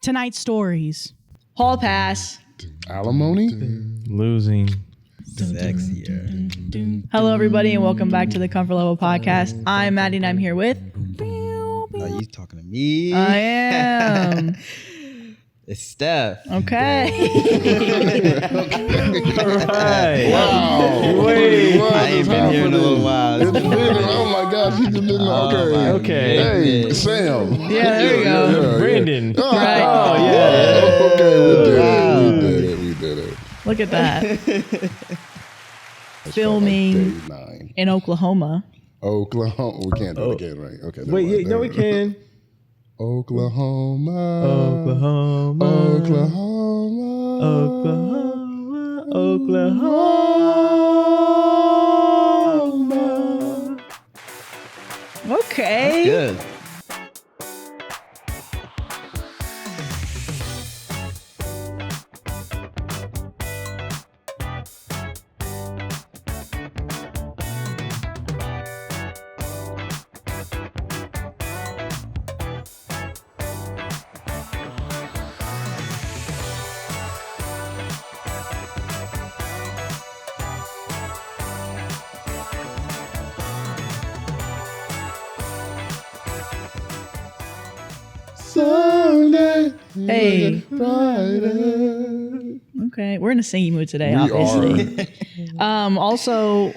Tonight's stories. Hall pass. Alimony? Losing. Sexier. Hello, everybody, and welcome back to the Comfort Level Podcast. I'm Madi, and I'm here with... Oh, you talking to me? I am. It's Steph. Okay. All right. Wow. Wait. I ain't been here in a little while. It's been, oh my gosh, he's been Okay. Hey, Sam. Yeah, there we go. Yeah. Brandon. Oh, Right. Oh, yeah. Okay, we did it. Look at that. That's Filming like day 9. in Oklahoma. Oklahoma. We can't do it again, right? Okay. never Wait, mind. yeah, no, we can. Oklahoma. Oklahoma. Oklahoma. Oklahoma. Oklahoma. Okay. Good. Sunday. Hey. Friday. Okay. We're in a singing mood today, We obviously. Also,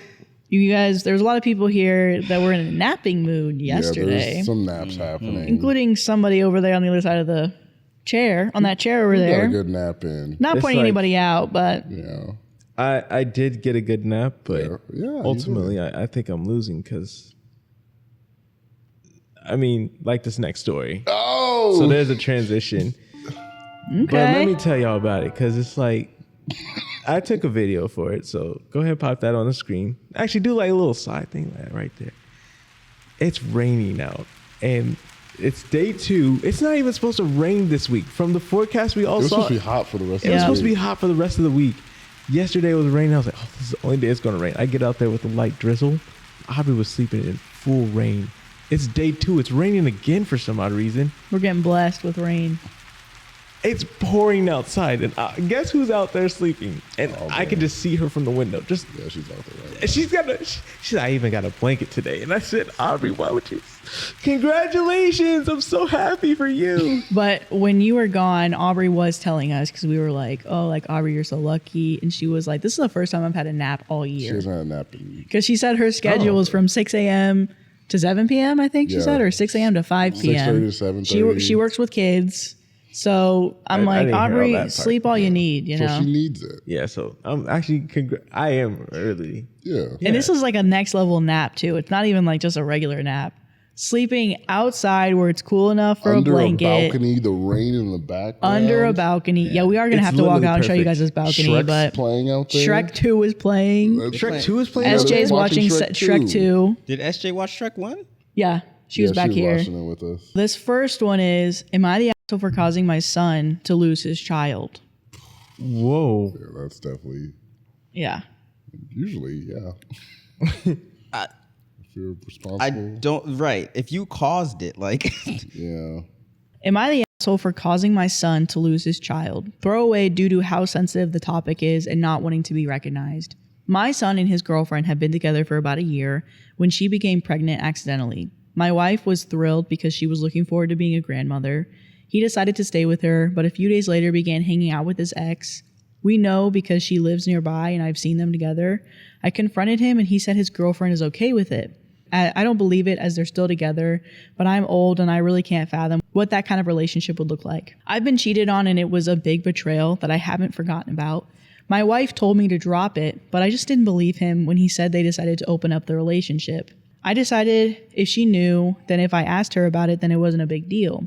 you guys, there's a lot of people here that were in a napping mood yesterday, Yeah, there's some naps happening. including somebody over there on the other side of the chair, on that chair over Got a there. good nap in. Not It's pointing like- anybody out, but Yeah. I did get a good nap, but Yeah, you ultimately I think I'm losing because, I mean, like this next story. Oh. So there's a transition. But let me tell y'all about it because it's like, I took a video for it. So go ahead, pop that on the screen. Actually, do like a little side thing like that right there. It's raining out and it's day 2. It's not even supposed to rain this week. From the forecast we all It was saw, supposed to be hot for the rest it of was the supposed to be week. hot for the rest of the week. Yesterday it was raining. I was like, oh, this is the only day it's going to rain. I get out there with a light drizzle. Aubrey was sleeping in full rain. It's day 2. It's raining again for some odd reason. we're getting blessed with rain. It's pouring outside, and guess who's out there sleeping? And I can just see her from the window. Just Yeah, she's out there right now. she's I even got a blanket today, and I said, Aubrey, why would you? Congratulations! I'm so happy for you. But when you were gone, Aubrey was telling us, because we were like, oh, like, Aubrey, you're so lucky. And she was like, this is the first time I've had a nap all She year. hasn't had a nap in Because she said her schedule was from 6 a.m. to 7 p.m., I think she Yeah. said, or 6 a.m. to 5 p.m. 6:30 to 7:30. She works with kids. So I'm I like, didn't hear all that Aubrey, part. sleep all you need, you So know? she needs it. Yeah, so I'm actually I am early. Yeah. And this is like a next level nap, too. It's not even like just a regular nap. Sleeping outside where it's cool enough for Under a blanket. balcony, the rain in the background. Under a balcony. Yeah, we are going to It's have to walk literally out and show you perfect. guys this balcony. Shrek's but playing out there. Shrek 2 is playing. Shrek 2 is playing. Yeah, SJ's they're watching watching Shrek 2. Did SJ watch Shrek 1? Yeah, she was back here. Watching it with us. This first one is, am I the asshole for causing my son to lose his child? Whoa. Yeah, that's definitely, Yeah. usually, yeah. I- If you're responsible. I don't, right. If you caused it, like, Yeah. Am I the asshole for causing my son to lose his child? Throwaway due to how sensitive the topic is and not wanting to be recognized. My son and his girlfriend have been together for about a year when she became pregnant accidentally. My wife was thrilled because she was looking forward to being a grandmother. He decided to stay with her, but a few days later began hanging out with his ex. We know because she lives nearby and I've seen them together. I confronted him and he said his girlfriend is okay with it. I don't believe it as they're still together, but I'm old and I really can't fathom what that kind of relationship would look like. I've been cheated on and it was a big betrayal that I haven't forgotten about. My wife told me to drop it, but I just didn't believe him when he said they decided to open up the relationship. I decided if she knew, then if I asked her about it, then it wasn't a big deal.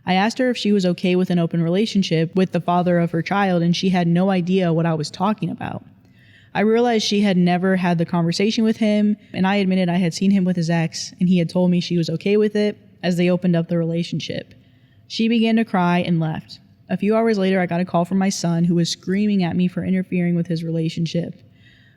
I asked her if she was okay with an open relationship with the father of her child, and she had no idea what I was talking about. I realized she had never had the conversation with him, and I admitted I had seen him with his ex, and he had told me she was okay with it as they opened up the relationship. She began to cry and left. A few hours later, I got a call from my son who was screaming at me for interfering with his relationship.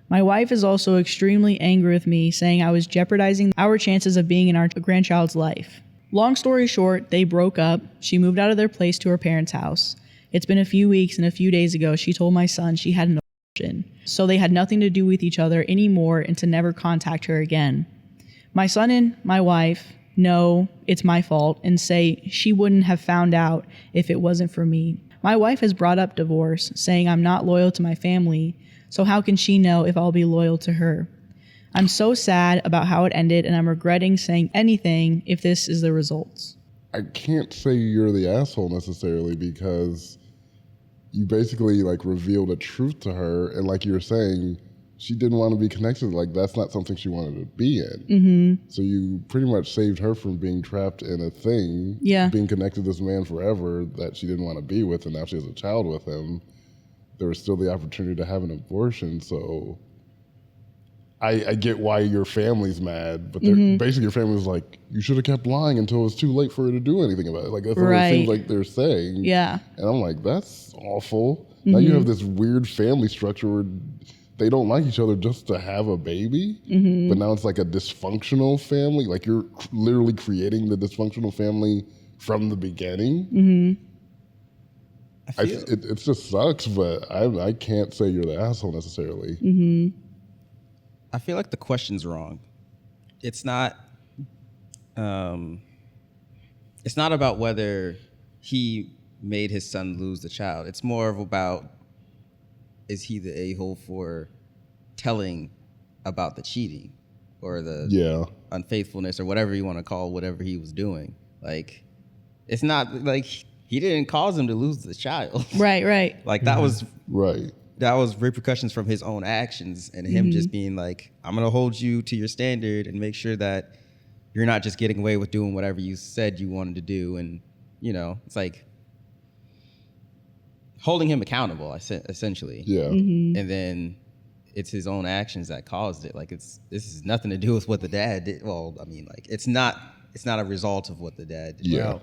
My wife is also extremely angry with me, saying I was jeopardizing our chances of being in our grandchild's life. Long story short, they broke up. She moved out of their place to her parents' house. It's been a few weeks, and a few days ago, she told my son she had an abortion. So they had nothing to do with each other anymore and to never contact her again. My son and my wife know it's my fault and say she wouldn't have found out if it wasn't for me. My wife has brought up divorce, saying I'm not loyal to my family, so how can she know if I'll be loyal to her? I'm so sad about how it ended, and I'm regretting saying anything if this is the results. I can't say you're the asshole necessarily, because you basically like revealed a truth to her, and like you were saying, she didn't want to be connected. Like, that's not something she wanted to be in. Mm-hmm. So you pretty much saved her from being trapped in a thing, being connected to this man forever that she didn't want to be with, and now she has a child with him. There was still the opportunity to have an abortion, so I get why your family's mad, but basically your family's like, you should have kept lying until it was too late for her to do anything about it. Like, that's what it seems like they're saying. Yeah. And I'm like, that's awful. Now you have this weird family structure where they don't like each other just to have a baby, but now it's like a dysfunctional family. Like, you're literally creating the dysfunctional family from the beginning. It just sucks, but I can't say you're the asshole necessarily. I feel like the question's wrong. It's not about whether he made his son lose the child. It's more of about, is he the a-hole for telling about the cheating or the unfaithfulness or whatever you want to call whatever he was doing? Like, it's not like he didn't cause him to lose the child. Right. Like, that was Right. That was repercussions from his own actions and him just being like, I'm going to hold you to your standard and make sure that you're not just getting away with doing whatever you said you wanted to do. And, you know, it's like holding him accountable, essentially. Yeah. And then it's his own actions that caused it. Like, this has nothing to do with what the dad did. Well, I mean, like, it's not a result of what the dad did. Yeah. Well,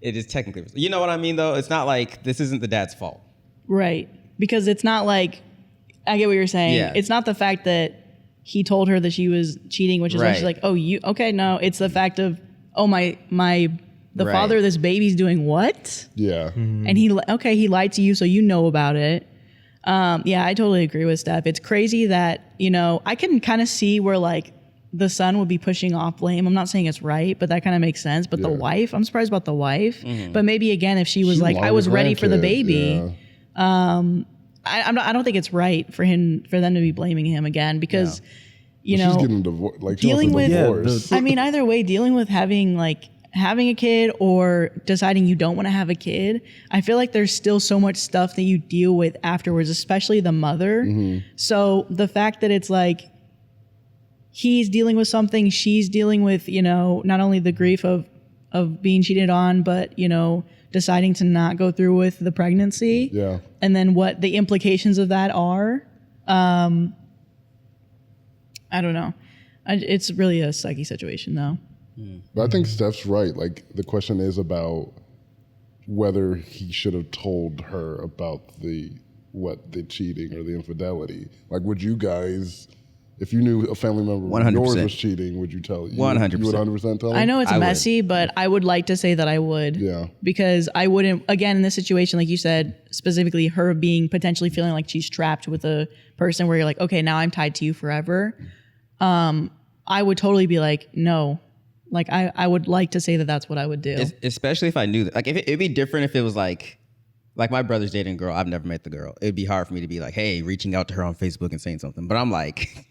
it is technically, you know what I mean, though? It's not like this isn't the dad's fault. Right. Because it's not like, I get what you're saying. Yeah. It's not the fact that he told her that she was cheating, which is why she's like, oh, you, okay, no. It's the fact of, oh, the father of this baby's doing what? Yeah. And he lied to you, so you know about it. Yeah, I totally agree with Steph. It's crazy that, you know, I can kind of see where like the son would be pushing off blame. I'm not saying it's right, but that kind of makes sense. But the wife, I'm surprised about the wife. But maybe again, if she was like, I was ready for the baby. I don't think it's right for them to be blaming him again, because you know, she's getting divorced. Like, dealing with divorce. I mean, either way, dealing with having a kid or deciding you don't want to have a kid, I feel like there's still so much stuff that you deal with afterwards, especially the mother. So the fact that it's like he's dealing with something, she's dealing with, you know, not only the grief of being cheated on, but, you know, deciding to not go through with the pregnancy. Yeah. And then what the implications of that are. I don't know. It's really a sucky situation, though. But I think Steph's right. Like, the question is about whether he should have told her about the cheating or the infidelity. Like, would you guys, if you knew a family member of yours was cheating, would you tell? 100%. You would 100% tell him? I know it's messy, but I would like to say that I would. Yeah. Because I wouldn't, again, in this situation, like you said, specifically her being potentially feeling like she's trapped with a person where you're like, okay, now I'm tied to you forever. I would totally be like, no. Like, I would like to say that that's what I would do. Especially if I knew that. Like, it'd be different if it was like my brother's dating a girl. I've never met the girl. It'd be hard for me to be like, hey, reaching out to her on Facebook and saying something. But I'm like,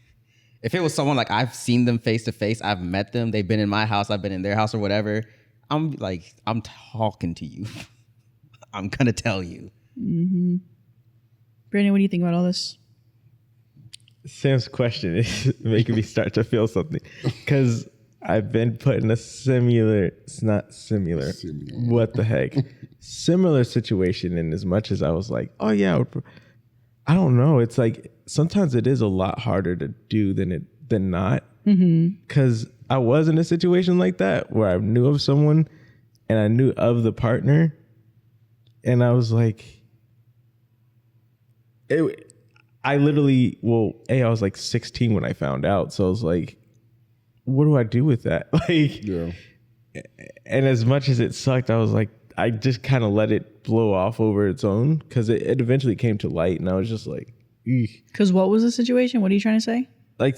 if it was someone like I've seen them face to face, I've met them, they've been in my house, I've been in their house or whatever, I'm like, I'm talking to you. I'm going to tell you. Brandon, what do you think about all this? Sam's question is making me start to feel something, because I've been put in a similar what the heck, similar situation, in as much as I was like, oh yeah, I don't know. It's like, sometimes it is a lot harder to do than not. Because I was in a situation like that where I knew of someone and I knew of the partner, and I was like, I was like 16 when I found out. So I was like, what do I do with that? Like, And as much as it sucked, I was like, I just kind of let it blow off over its own because it eventually came to light, and I was just like, because what was the situation? What are you trying to say? Like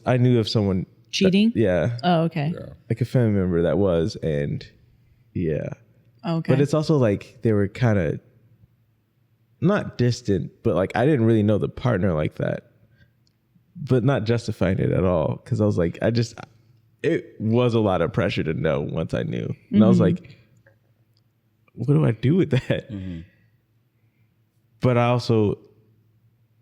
I knew of someone cheating. Yeah. Oh, okay. Yeah. Like a family member that was, and yeah. Okay. But it's also like they were kind of not distant, but like I didn't really know the partner like that, but not justifying it at all because I was like, it was a lot of pressure to know once I knew, and I was like, what do I do with that? But I also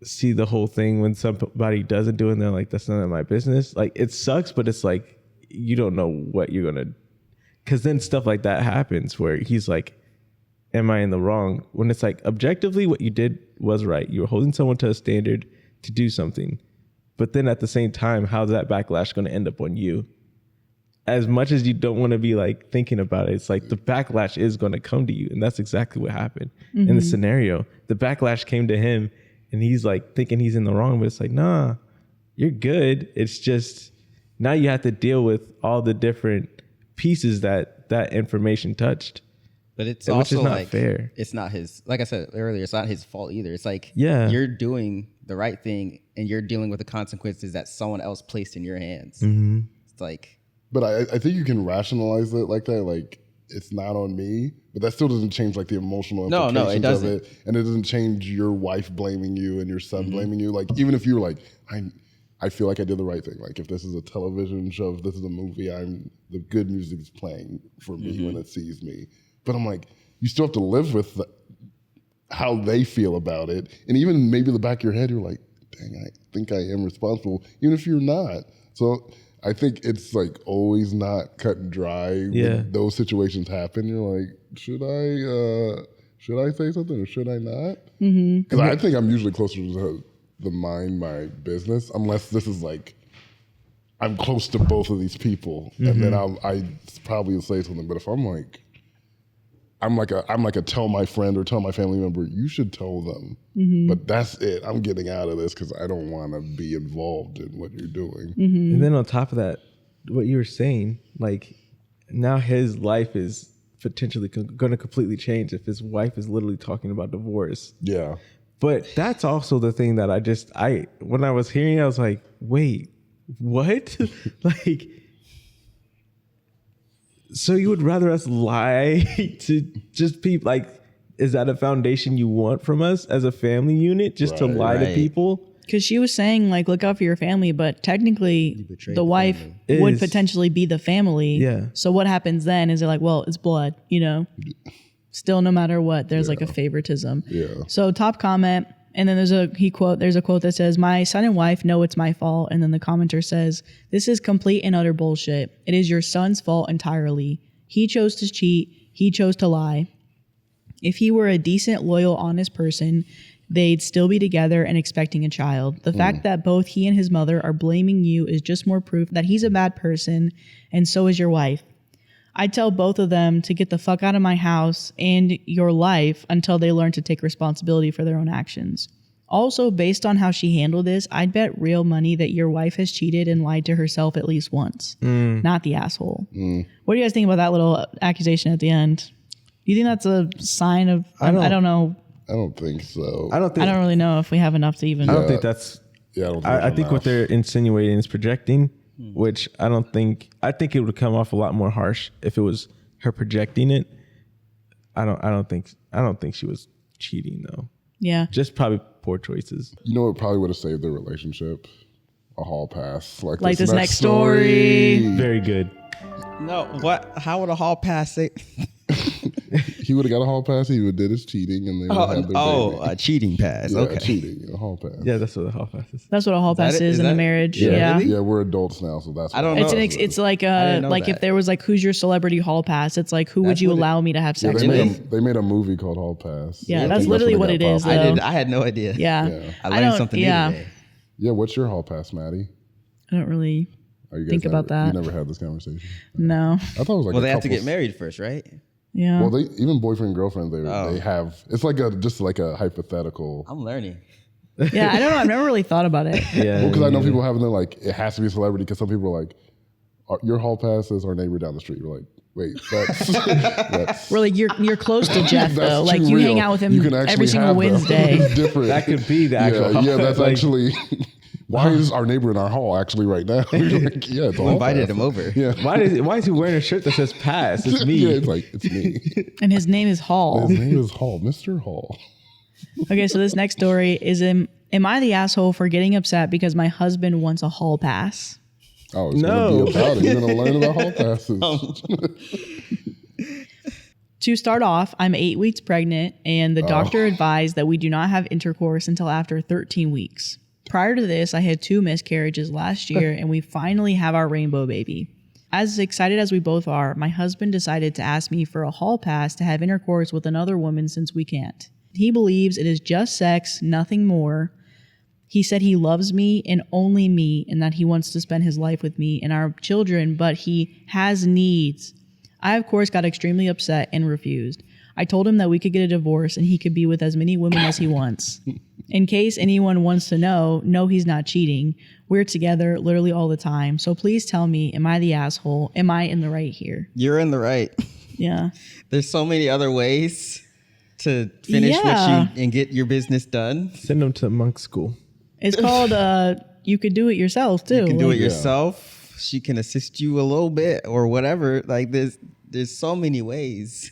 see the whole thing when somebody doesn't do it and they're like, that's none of my business. Like it sucks, but it's like, you don't know what you're going to, because then stuff like that happens where he's like, am I in the wrong? When it's like, objectively, what you did was right. You were holding someone to a standard to do something. But then at the same time, how's that backlash going to end up on you? As much as you don't want to be like thinking about it, it's like the backlash is going to come to you. And that's exactly what happened in the scenario. The backlash came to him and he's like thinking he's in the wrong, but it's like, nah, you're good. It's just now you have to deal with all the different pieces that information touched. But it's which also is not like fair. It's not his, like I said earlier, it's not his fault either. It's like you're doing the right thing and you're dealing with the consequences that someone else placed in your hands. It's like, but I think you can rationalize it like that, like it's not on me, but that still doesn't change like the emotional implications of it, and it doesn't change your wife blaming you and your son blaming you. Like even if you're like, I feel like I did the right thing. Like if this is a television show, if this is a movie, the good music is playing for me when it sees me. But I'm like, you still have to live with how they feel about it, and even maybe in the back of your head, you're like, dang, I think I am responsible, even if you're not. So I think it's like always not cut and dry. Yeah. When those situations happen, you're like, should I say something or should I not? Because I think I'm usually closer to the mind my business, unless this is like I'm close to both of these people, and then I probably will say something. But if I'm like a tell my friend or tell my family member, you should tell them. But that's it. I'm getting out of this because I don't want to be involved in what you're doing. And then on top of that, what you were saying, like now his life is potentially going to completely change if his wife is literally talking about divorce. Yeah. But that's also the thing that when I was hearing it, I was like, wait, what? Like, so you would rather us lie to just people? Like, is that a foundation you want from us as a family unit, just to lie to people? Because she was saying, like, look out for your family, but technically the wife would potentially be the family. Yeah. So what happens then is they're like, well, it's blood, you know? Still, no matter what, there's like a favoritism. Yeah. So top comment, and then there's a quote that says, my son and wife know it's my fault. And then the commenter says, this is complete and utter bullshit. It is your son's fault entirely. He chose to cheat. He chose to lie. If he were a decent, loyal, honest person, they'd still be together and expecting a child. The fact that both he and his mother are blaming you is just more proof that he's a bad person, and so is your wife. I'd tell both of them to get the fuck out of my house and your life until they learn to take responsibility for their own actions. Also, based on how she handled this, I'd bet real money that your wife has cheated and lied to herself at least once. Not the asshole. What do you guys think about that little accusation at the end? Do you think that's a sign of... I don't know. I don't think so. I don't really know if we have enough to even... I don't think that's... Yeah, I think what they're insinuating is projecting, which I think it would come off a lot more harsh if it was her projecting it. I don't think she was cheating though. Yeah. Just probably poor choices. You know what probably would have saved their relationship? A hall pass. Like this next story. Very good. no, what? How would a hall pass say? He would have got a hall pass. He would have did his cheating, and they would have had their baby. A cheating pass. Yeah, Okay. cheating, a hall pass. Yeah, that's what a hall pass is. That's what a hall pass it? is Is in a that- marriage. Yeah. Yeah. Really? Yeah, we're adults now, so that's. I don't what know. it is. It's like didn't know like if that. there was like, who's your celebrity hall pass? It's like, who would That's you what it- allow me to have Yeah, sex they with? made a movie called Hall Pass. Yeah, I that's think literally when what it it got is, popular. though. I had no idea. Yeah. Yeah. I learned something new yeah. today. Yeah, what's your Hall Pass, Maddie? I don't really Are you guys think about that. You never had this conversation. know. I thought it was like Well, a they have to couple- get married first, right? Yeah. Well, they even boyfriend and girlfriend Oh. they have. It's like just like a hypothetical. I'm learning. Yeah, I don't know. I've never really thought about it. Yeah. Because I know people having their like it has to be a celebrity because some people are like, your hall pass is our neighbor down the street. You're like, Wait, that's We're like, you're close to Jeff that's though. Like too you real. hang out with him You can every actually single have them. Wednesday. It's different. That could be the actual. Yeah, that's like, actually. Why is our neighbor in our hall actually right now? We're like, yeah, it's Who all invited pass. him over? Yeah. Why is he wearing a shirt that says "pass"? It's me. Yeah, it's like it's me. And his name is Hall. His name is Hall, Mr. Hall. Okay, so this next story is am I the asshole for getting upset because my husband wants a hall pass? Oh, it's No. gonna be about it. You're gonna learn about hall passes. To start off, I'm 8 weeks pregnant, and the doctor advised that we do not have intercourse until after 13 weeks. Prior to this, I had 2 miscarriages last year, and we finally have our rainbow baby. As excited as we both are, my husband decided to ask me for a hall pass to have intercourse with another woman since we can't. He believes it is just sex, nothing more. He said he loves me and only me, and that he wants to spend his life with me and our children, but he has needs. I, of course, got extremely upset and refused. I told him that we could get a divorce and he could be with as many women as he wants. In case anyone wants to know, no, he's not cheating. We're together literally all the time. So please tell me, am I the asshole? Am I in the right here? You're in the right. Yeah. There's so many other ways to finish Yeah. what you and get your business done. Send him to monk school. It's called, you could do it yourself too. You can do it Like, yourself. She can assist you a little bit or whatever. Like there's so many ways.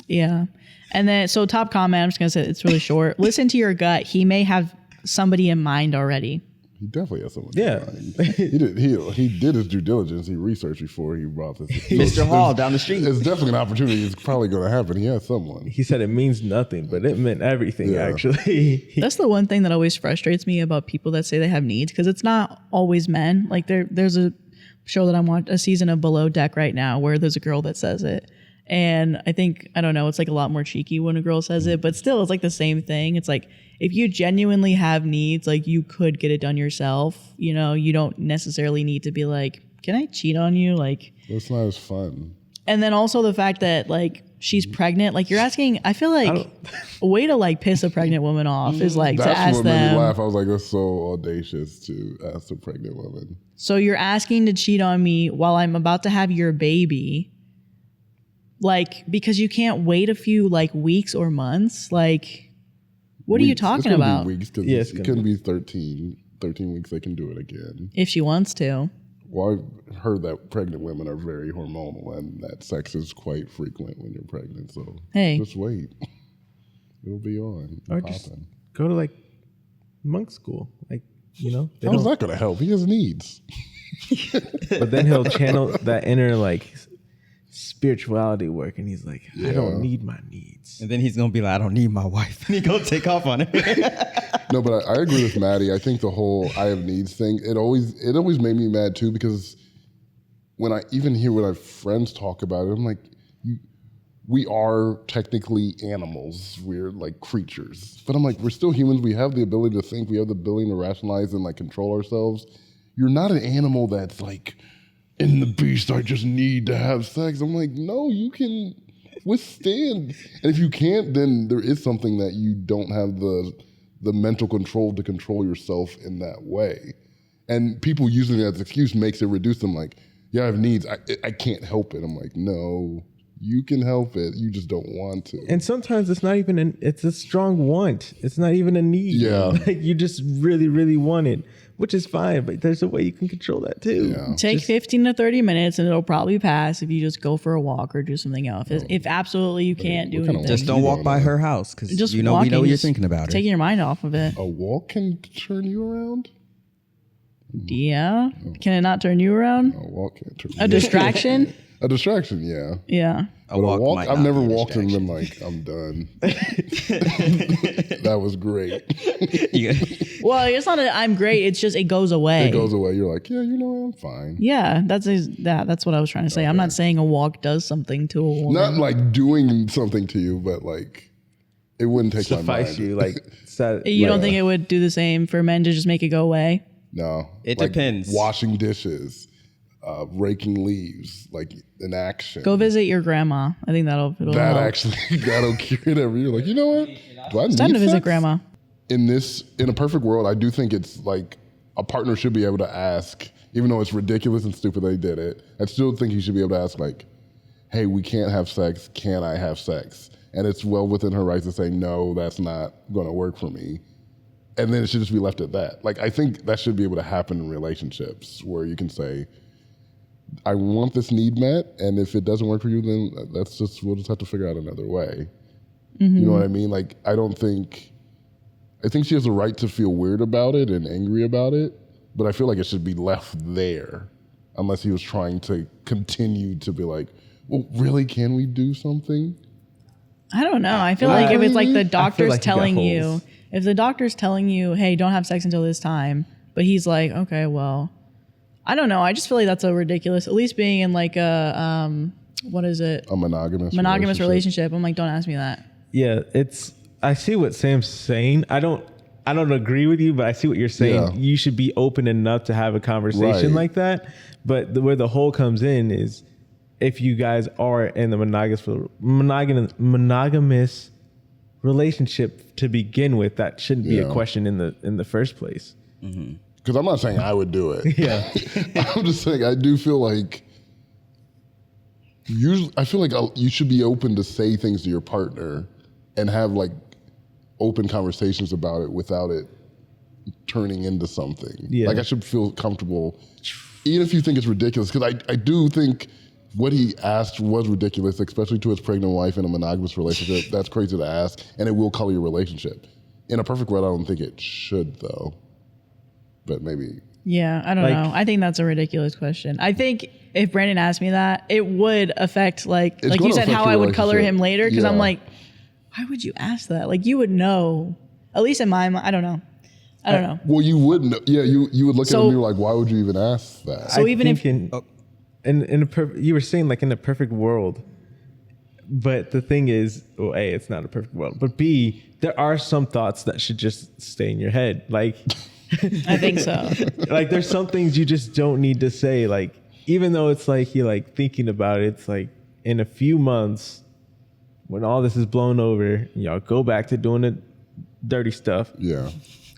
Yeah. And then, so top comment, I'm just going to say it's really short. Listen to your gut. He may have somebody in mind already. He definitely has someone. Yeah. He did his due diligence. He researched before he brought this. Mr. Hall down the street. It's definitely an opportunity. It's probably going to happen. He has someone. He said it means nothing, but it meant everything. Yeah. Actually, That's the one thing that always frustrates me about people that say they have needs, because it's not always men. Like there's a show that I'm watching, a season of Below Deck right now, where there's a girl that says it. And I think, I don't know, it's like a lot more cheeky when a girl says it, but still it's like the same thing. It's like, if you genuinely have needs, like you could get it done yourself. You know, you don't necessarily need to be like, can I cheat on you? Like, It's not as fun. and then also the fact that like she's pregnant, like you're asking, I feel like a way to like piss a pregnant woman off is like to That's ask what made me them. laugh. I was like, that's so audacious to ask a pregnant woman. So you're asking to cheat on me while I'm about to have your baby. Like, because you can't wait a few like weeks or months. Like, what are you Weeks. talking It's gonna about? Be weeks, 'cause Yeah, it couldn't be 13 weeks. They can do it again. If she wants to. Well, I've heard that pregnant women are very hormonal and that sex is quite frequent when you're pregnant. So Hey. just wait. It'll be on. or Popping. just go to like monk school. Like, you know, they How's don't- that going to help? He has needs. but then he'll channel that inner like spirituality work, and he's like, I don't Yeah. need my needs. And then he's gonna be like, I don't need my wife. And he gonna take off on it. No, but I agree with Maddie. I think the whole I have needs thing, it always made me mad too, because when I even hear what our friends talk about it, I'm like, we are technically animals. We're like creatures. But I'm like, we're still humans. We have the ability to think. We have the ability to rationalize and like control ourselves. You're not an animal that's like, in the beast, I just need to have sex. I'm like, no, you can withstand. And if you can't, then there is something that you don't have the mental control to control yourself in that way. And people using it as an excuse makes it reduce them like, yeah, I have needs. I can't help it. I'm like, no, you can help it. You just don't want to. And sometimes it's not even it's a strong want. It's not even a need. Yeah. Like you just really, really want it, which is fine, but there's a way you can control that too. Yeah. Take 15 to 30 minutes and it'll probably pass if you just go for a walk or do something else. If absolutely you can't do what kind of anything. Just don't walk by her house because Just we know walking, you're just thinking about her. taking your mind off of it. A walk can turn you around? Yeah. Can it not turn you around? A walk can't turn you A distraction? A distraction, yeah. Yeah. But a walk, might I've not never be a walked and distraction. been like, I'm done. That was great. Well, it's not a I'm great. It's just it goes away. It goes away. You're like, yeah, I'm fine. Yeah, that's what I was trying to say. I'm not saying a walk does something to a woman. Not like doing something to you, but like it wouldn't take my Suffice mind. you like. You don't think it would do the same for men to just make it go away? No. It Like depends. Washing dishes, raking leaves, like an action. Go visit your grandma. I think it'll That help. actually, that'll cure it every year. Like, you know what? Do I It's time need to visit sex? grandma. In a perfect world, I do think it's like a partner should be able to ask, even though it's ridiculous and stupid they did it, I still think you should be able to ask like, hey, we can't have sex. Can I have sex? And it's well within her rights to say, no, that's not going to work for me. And then it should just be left at that. Like, I think that should be able to happen in relationships where you can say, I want this need met, and if it doesn't work for you, then we'll just have to figure out another way. Mm-hmm. You know what I mean? Like, I think she has a right to feel weird about it and angry about it, but I feel like it should be left there unless he was trying to continue to be like, well, really, can we do something? I don't know. I feel like if it's like the doctor's telling you, if the doctor's telling you, hey, don't have sex until this time, but he's like, okay, well, I don't know. I just feel like that's so ridiculous. At least being in like a, what is it? A monogamous relationship. I'm like, don't ask me that. Yeah, I see what Sam's saying. I don't agree with you, but I see what you're saying. Yeah. You should be open enough to have a conversation like that. But where the hole comes in is if you guys are in the monogamous relationship to begin with, that shouldn't be a question in the first place. Because I'm not saying I would do it. Yeah, I'm just saying I do feel like you should be open to say things to your partner and have like open conversations about it without it turning into something. Yeah. Like I should feel comfortable, even if you think it's ridiculous, because I do think what he asked was ridiculous, especially to his pregnant wife in a monogamous relationship. That's crazy to ask, and it will color your relationship. In a perfect world, I don't think it should, though. But maybe. Yeah, I don't know. I think that's a ridiculous question. I think if Brandon asked me that, it would affect, like you said, how I would color him later, because I'm like, why would you ask that? Like, you would know. At least in my mind, I don't know. Well, you would know. Yeah, you would look at him and you're like, why would you even ask that? So even if you were saying like in a perfect world, but the thing is, well, A, it's not a perfect world, but B, there are some thoughts that should just stay in your head. Like, I think so. Like, there's some things you just don't need to say. Like, even though it's like you're like thinking about it, it's like in a few months when all this is blown over, y'all go back to doing the dirty stuff. Yeah.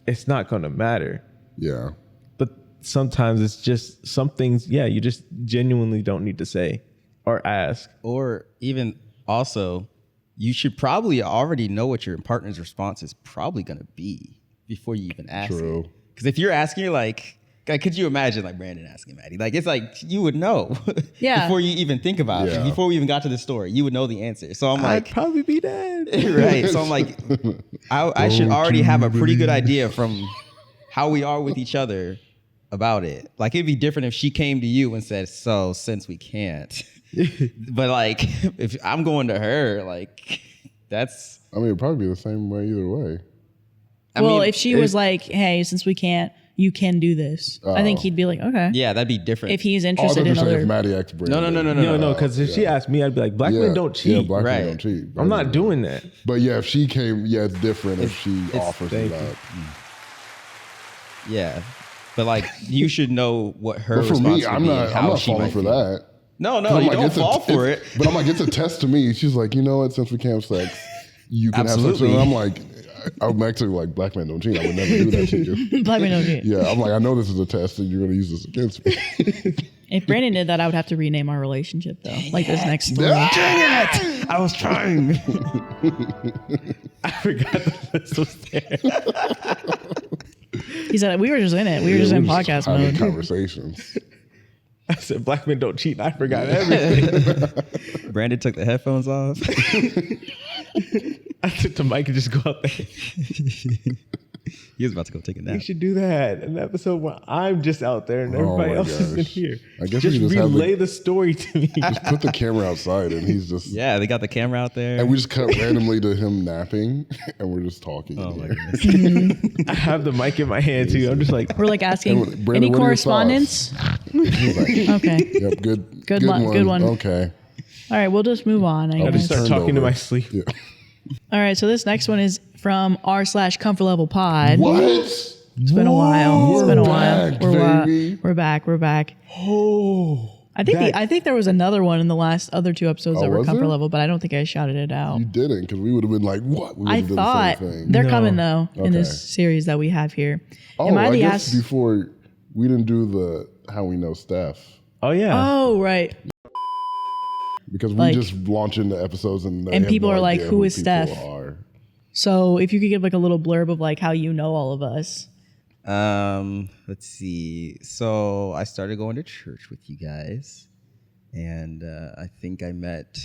It's not going to matter. Yeah. But sometimes it's just some things, you just genuinely don't need to say or ask. Or even also, you should probably already know what your partner's response is probably going to be before you even ask it. Because if you're asking, you're like, could you imagine like Brandon asking Maddie? Like, it's like you would know before you even think about it. Before we even got to the story, you would know the answer. So I'm like, I'd probably be dead. Right. So I'm like, I should already have a pretty good idea from how we are with each other about it. Like, it'd be different if she came to you and said, so since we can't. But like, if I'm going to her, like, that's. I mean, it'd probably be the same way either way. I mean, if she was like, hey, since we can't, you can do this. I think he'd be like, okay. Yeah, that'd be different. If he's interested in other. If Maddie asked Brandon. No. Because if she asked me, I'd be like, black men don't cheat. Yeah, black men don't cheat. I'm not doing that. But yeah, if she came, it's different if she offers it up. Yeah. But like, you should know what her But for response me, would I'm be not and how she falling might for feel. that. No, you don't fall for it. But I'm like, it's a test to me. She's like, you know what? Since we can't have sex, you can have sex. And I'm like, I'm actually like, black men don't cheat. I would never do that to you. Black men don't cheat. Yeah, I'm like, I know this is a test and you're going to use this against me. If Brandon did that, I would have to rename our relationship though. Like this next story. Dang it! I was trying. I forgot this was there. He said we were just in it. We were just in podcast mode. Conversations. I said black men don't cheat. I forgot everything. Brandon took the headphones off. I took the mic and just go out there. He was about to go take a nap. We should do that. An episode where I'm just out there and everybody else is in here. I guess just we just relay the story to me. Just put the camera outside and he's just. Yeah, they got the camera out there. And we just cut randomly to him napping and we're just talking. Oh my goodness. I have the mic in my hand too. I'm just like. We're like asking, Brandon, any correspondence? Like, okay. Yep, good one. Okay. All right, we'll just move on. I'll just start talking to my sleep. Yeah. All right, so this next one is from r/comfort level pod. What? It's been a while. It's been a while. We're back. Oh. I think there was another one in the last other two episodes that were comfort level, but I don't think I shouted it out. You didn't, because we would have been like, what? I thought they're coming though in this series that we have here. Oh, I guess before we didn't do the How We Know Steph. Oh yeah. Oh right. Because we just launch into episodes and people are like, who is people Steph? Are. So if you could give like a little blurb of like how you know all of us. Let's see. So I started going to church with you guys, and I think I met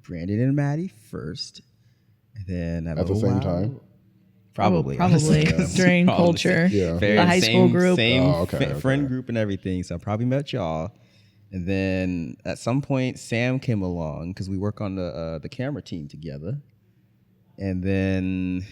Brandon and Maddie first, and then at the same time. Probably during culture, the high school group, same friend group and everything. So I probably met y'all, and then at some point Sam came along because we work on the camera team together, and then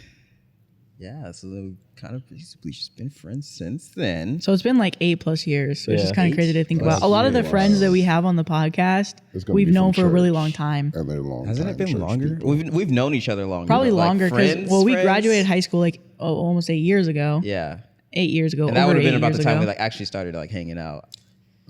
so we've kind of we've just been friends since then. So it's been like 8+ years, which is kind of crazy to think about. A lot of the friends that we have on the podcast, we've known for a really long time. And they're long. Hasn't it been longer? We've known each other longer. Probably longer because we friends? graduated high school like almost 8 years ago. Yeah, 8 years ago. And that would have been about the time we like actually started like hanging out.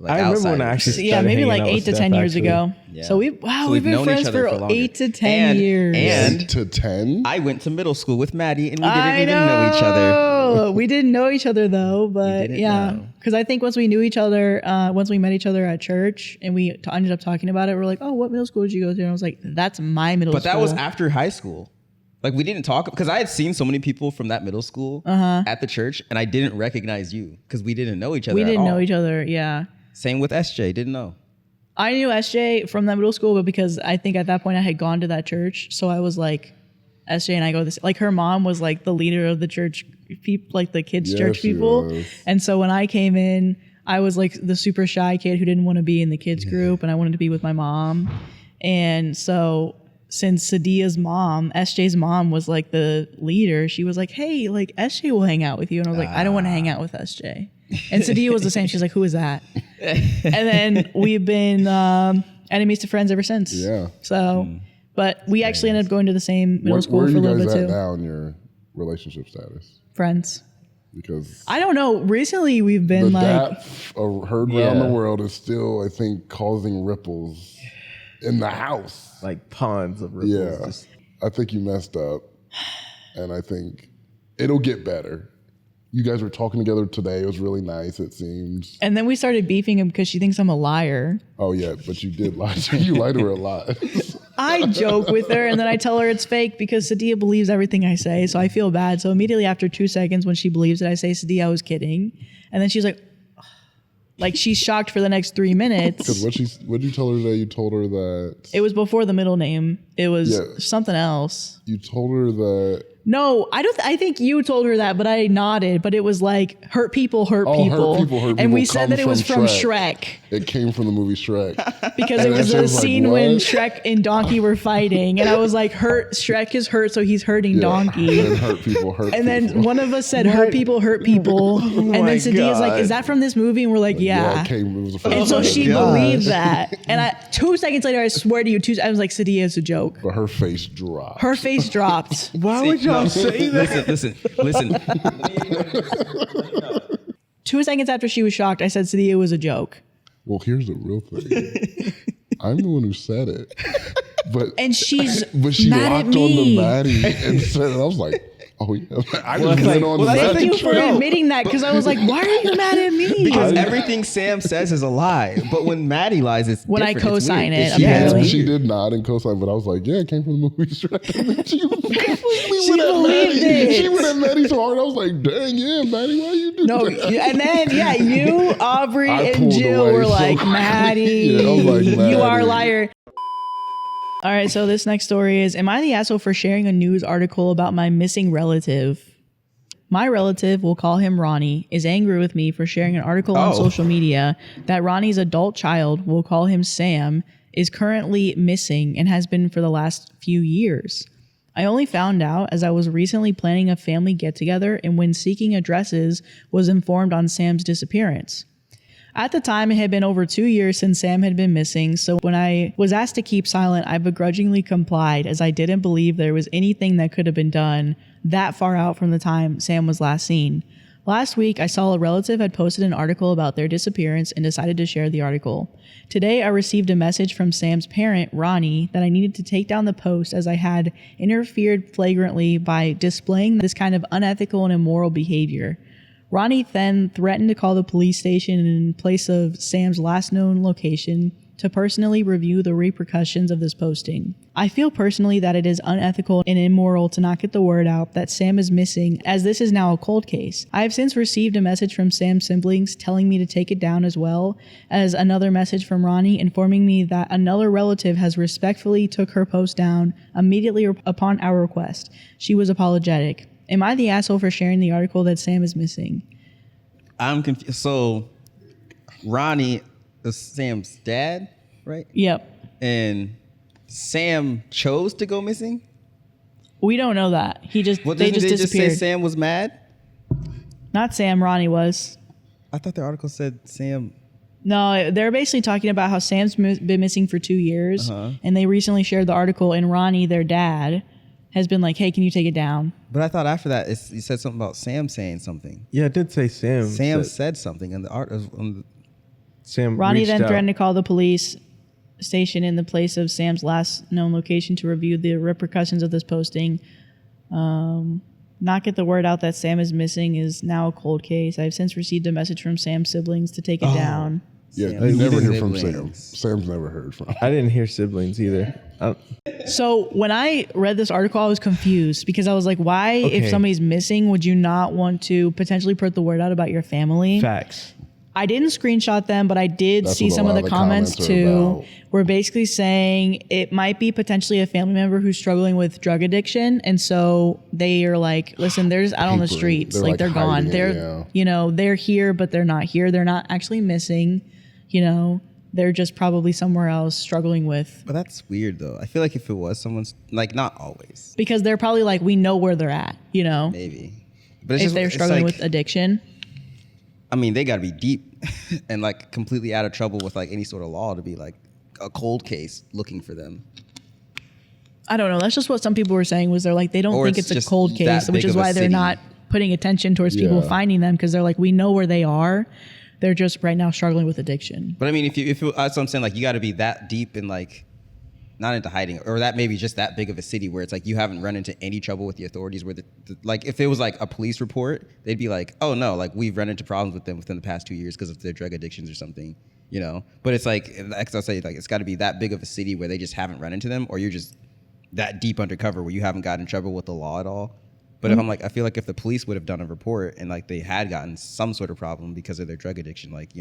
Like I remember when I actually started maybe like hanging out 8 to with 10 Steph, years actually. ago. Yeah. So we've been known friends each other for longer. 8 to 10 years. And 8 to 10. I went to middle school with Madi, and we didn't even know each other. We didn't know each other though, but because I think once we knew each other, once we met each other at church, and we ended up talking about it, we're like, oh, what middle school did you go to? And I was like, that's my middle school. But that was after high school. Like we didn't talk because I had seen so many people from that middle school at the church, and I didn't recognize you because we didn't know each other. We didn't know each other. Yeah. Same with SJ. Didn't know. I knew SJ from that middle school, but because I think at that point I had gone to that church, so I was like, SJ and I go this. Like her mom was like the leader of the church people, like the kids' church people, and so when I came in, I was like the super shy kid who didn't want to be in the kids group, and I wanted to be with my mom, and so. Since Sadia's mom, SJ's mom, was like the leader, she was like, hey, like SJ will hang out with you. And I was like, I don't want to hang out with SJ. And Sadia was the same. She's like, who is that? And then we've been enemies to friends ever since. Yeah. So, but we actually ended up going to the same middle school for a little bit too. Where are you guys at now in your relationship status? Friends. Because I don't know. Recently we've been like. That heard around the world is still, I think, causing ripples in the house. Like ponds of ripples. Yeah. I think you messed up. And I think it'll get better. You guys were talking together today. It was really nice, it seems. And then we started beefing him because she thinks I'm a liar. Oh, yeah. But you did lie. You lied to her a lot. I joke with her and then I tell her it's fake because Sadia believes everything I say. So I feel bad. So immediately after 2 seconds when she believes it, I say, Sadia, I was kidding. And then she's like she's shocked for the next 3 minutes. Because what'd you tell her that you told her that? It was before the middle name. It was something else. You told her that. No, I think you told her that, but I nodded. But it was like hurt people hurt people. Hurt people. And we said that it was from Shrek. It came from the movie Shrek. Because it was a scene when Shrek and Donkey were fighting. And I was like, Shrek is hurt, so he's hurting Donkey. And hurt people hurt and people. then one of us said, hurt people hurt people. And then Sadia's like, is that from this movie? And we're like, yeah. It was and so she believed that. And 2 seconds later, I swear to you, I was like, Sadia, it's a joke. But her face dropped. Her face dropped. Why would y'all say that? Listen. 2 seconds after she was shocked, I said Sadia was a joke. Well, here's the real thing. I'm the one who said it. And she's but she mad locked at me. on the Maddie and said it. I was like, oh yeah. I just went on the Thank Maddie you for trail. admitting that because I was like, why are you mad at me? Because everything Sam says is a lie. But when Maddie lies, it's when different. I co-sign it, Yes, apparently. she did nod and co-sign, but I was like, yeah, it came from the movie Shrek. She believed it. She went at Maddie so hard. I was like, dang, yeah, Maddie, why you do that? And then, you, Aubrey, and Jill were so like, quickly. Maddie, I was like, you are a Maddie. liar. All right, so this next story is, am I the asshole for sharing a news article about my missing relative? My relative, we'll call him Ronnie, is angry with me for sharing an article on social media that Ronnie's adult child, we'll call him Sam, is currently missing and has been for the last few years. I only found out as I was recently planning a family get-together and when seeking addresses was informed on Sam's disappearance. At the time, it had been over 2 years since Sam had been missing, so when I was asked to keep silent, I begrudgingly complied as I didn't believe there was anything that could have been done that far out from the time Sam was last seen. Last week, I saw a relative had posted an article about their disappearance and decided to share the article. Today, I received a message from Sam's parent, Ronnie, that I needed to take down the post as I had interfered flagrantly by displaying this kind of unethical and immoral behavior. Ronnie then threatened to call the police station in place of Sam's last known location to personally review the repercussions of this posting. I feel personally that it is unethical and immoral to not get the word out that Sam is missing, as this is now a cold case. I have since received a message from Sam's siblings telling me to take it down, as well as another message from Ronnie informing me that another relative has respectfully took her post down immediately upon our request. She was apologetic. Am I the asshole for sharing the article that Sam is missing? I'm confused. So Ronnie is Sam's dad, right? Yep. And Sam chose to go missing? We don't know that. They just disappeared. Just say Sam was mad? Not Sam, Ronnie was. I thought the article said Sam. No, they're basically talking about how Sam's been missing for 2 years, and they recently shared the article, and Ronnie, their dad, has been like, hey, can you take it down? But I thought after that, you said something about Sam saying something. Yeah, it did say Sam. Sam said something in the art. Sam. Ronnie then out. threatened to call the police station in the place of Sam's last known location to review the repercussions of this posting. Not get the word out that Sam is missing is now a cold case. I've since received a message from Sam's siblings to take it down. Yeah, Sam. you never hear from Siblings. Sam. Sam's never heard from. I didn't hear siblings either. So when I read this article, I was confused because I was like, why, if somebody's missing, would you not want to potentially put the word out about your family? Facts. I didn't screenshot them, but I did see some of the comments too. We're basically saying it might be potentially a family member who's struggling with drug addiction. And so they are like, listen, they're just out on the streets. Like they're gone. They're, they're here, but they're not here. They're not actually missing, they're just probably somewhere else struggling with. But that's weird though. I feel like if it was someone's, like, not always. Because they're probably like, we know where they're at, Maybe. But if they're struggling with addiction. I mean, they got to be deep and like completely out of trouble with like any sort of law to be like a cold case looking for them. I don't know. That's just what some people were saying, was they're like, they don't think it's a cold case, which is why they're not putting attention towards people finding them, because they're like, we know where they are. They're just right now struggling with addiction. But I mean, if that's what I'm saying, like you got to be that deep in like, not into hiding, or that maybe just that big of a city where it's like you haven't run into any trouble with the authorities, where like if it was like a police report, they'd be like, oh no, like we've run into problems with them within the past 2 years because of their drug addictions or something, But it's like I'll say, like it's got to be that big of a city where they just haven't run into them, or you're just that deep undercover where you haven't gotten in trouble with the law at all. But if I'm like, I feel like if the police would have done a report and like they had gotten some sort of problem because of their drug addiction, like,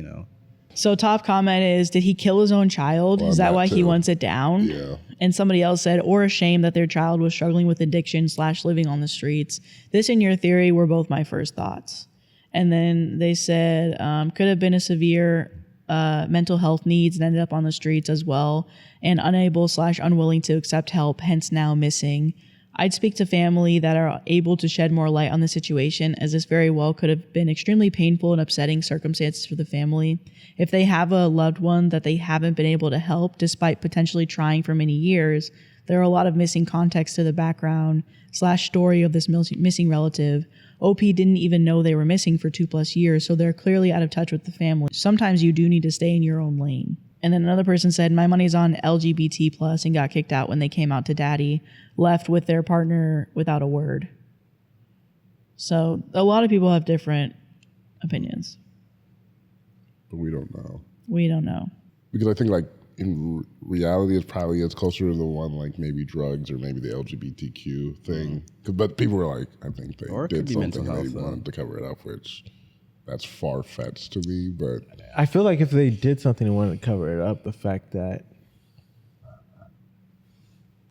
So top comment is, did he kill his own child? Is that why he wants it down? Yeah. And somebody else said, or ashamed that their child was struggling with addiction / living on the streets. This and your theory were both my first thoughts. And then they said, could have been a severe mental health needs and ended up on the streets as well, and unable / unwilling to accept help, hence now missing. I'd speak to family that are able to shed more light on the situation, as this very well could have been extremely painful and upsetting circumstances for the family. If they have a loved one that they haven't been able to help, despite potentially trying for many years, there are a lot of missing context to the background / story of this missing relative. OP didn't even know they were missing for 2+ years, so they're clearly out of touch with the family. Sometimes you do need to stay in your own lane. And then another person said, my money's on LGBT+ and got kicked out when they came out to daddy, left with their partner without a word. So a lot of people have different opinions. But we don't know. We don't know. Because I think like in reality, it probably is closer to the one like maybe drugs or maybe the LGBTQ thing. But people were like, I think they did something and they wanted to cover it up, which that's far-fetched to me. But I feel like if they did something and wanted to cover it up, the fact that,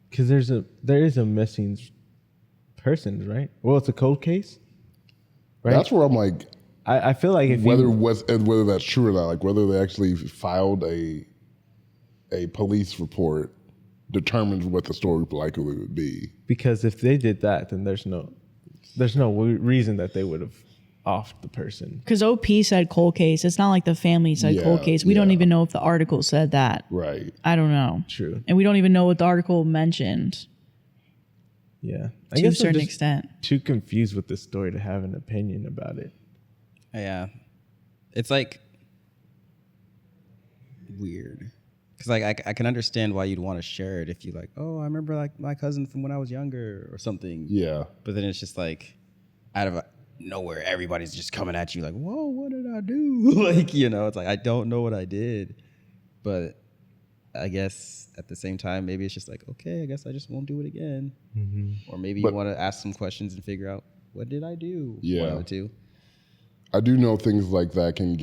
because there is a missing person, right? Well, it's a cold case, right? That's where I'm like, I feel like if whether that's true or not, like whether they actually filed a police report determines what the story likely would be. Because if they did that, then there's no reason that they would have offed the person. Because OP said cold case. It's not like the family said cold case. We don't even know if the article said that. Right. I don't know. True. And we don't even know what the article mentioned. Yeah. To a certain extent. Too confused with this story to have an opinion about it. Yeah. It's like weird. Because like I can understand why you'd want to share it if you like, oh, I remember like my cousin from when I was younger or something. Yeah. But then it's just like out of nowhere, everybody's just coming at you like, whoa, what did I do? Like, it's like, I don't know what I did. But I guess at the same time, maybe it's just like, okay, I guess I just won't do it again. Or maybe you want to ask some questions and figure out, what did I do? Yeah. One of the two. I do know things like that can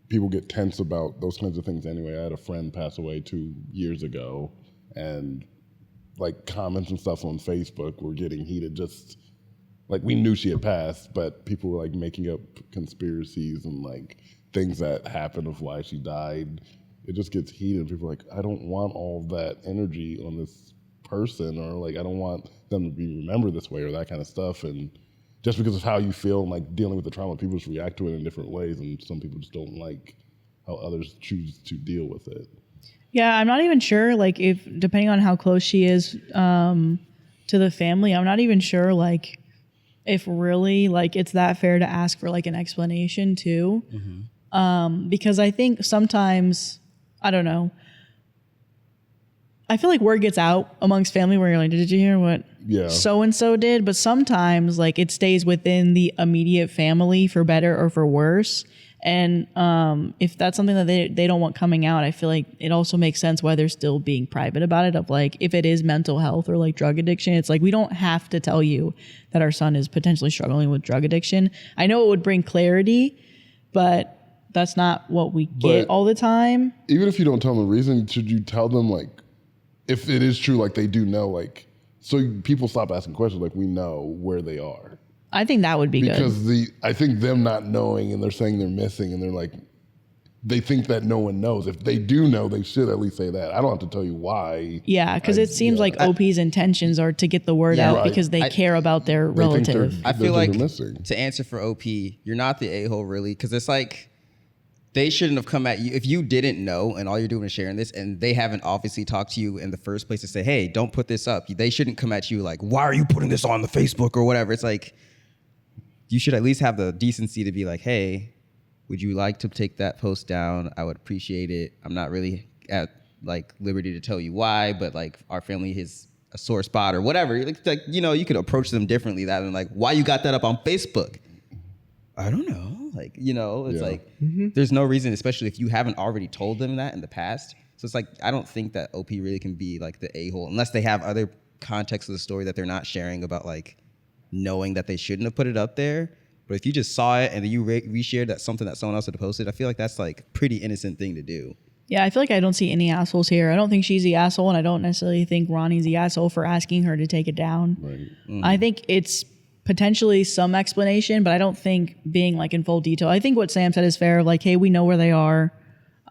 people get tense about those kinds of things anyway. I had a friend pass away 2 years ago, and like comments and stuff on Facebook were getting heated. Just like, we knew she had passed, but people were like making up conspiracies and like things that happened of why she died. It just gets heated. People are like, I don't want all that energy on this person, or like, I don't want them to be remembered this way, or that kind of stuff. And just because of how you feel and like dealing with the trauma, people just react to it in different ways, and some people just don't like how others choose to deal with it. Yeah, I'm not even sure, like, if, depending on how close she is to the family, I'm not even sure, like, if really, like, it's that fair to ask for, like, an explanation, too. Because I think sometimes, I don't know, I feel like word gets out amongst family where you're like, did you hear what so-and-so did? But sometimes, like, it stays within the immediate family for better or for worse. And if that's something that they don't want coming out, I feel like it also makes sense why they're still being private about it. Of like, if it is mental health or like drug addiction, it's like, we don't have to tell you that our son is potentially struggling with drug addiction. I know it would bring clarity, but that's not what we get all the time. Even if you don't tell them the reason, should you tell them, like, if it is true, like they do know, like, so people stop asking questions, like, we know where they are. I think that would be good. Because I think them not knowing, and they're saying they're missing, and they're like, they think that no one knows. If they do know, they should at least say that. I don't have to tell you why. Yeah, because it seems like OP's intentions are to get the word out because they care about their relative. I feel like, to answer for OP, you're not the a-hole, really, because it's like, they shouldn't have come at you. If you didn't know and all you're doing is sharing this, and they haven't obviously talked to you in the first place to say, hey, don't put this up. They shouldn't come at you like, why are you putting this on the Facebook or whatever? It's like, you should at least have the decency to be like, hey, would you like to take that post down? I would appreciate it. I'm not really at like liberty to tell you why, but like, our family is a sore spot or whatever. Like, you know, you could approach them differently than like, why you got that up on Facebook? I don't know. Like, you know, it's like, there's no reason, especially if you haven't already told them that in the past. So it's like, I don't think that OP really can be like the a-hole unless they have other context of the story that they're not sharing about, like, knowing that they shouldn't have put it up there. But if you just saw it and then you reshared that something that someone else had posted, I feel like that's like a pretty innocent thing to do. Yeah, I feel like I don't see any assholes here. I don't think she's the asshole, and I don't necessarily think Ronnie's the asshole for asking her to take it down. Right. I think it's potentially some explanation, but I don't think being like in full detail. I think what Sam said is fair. Like, hey, we know where they are.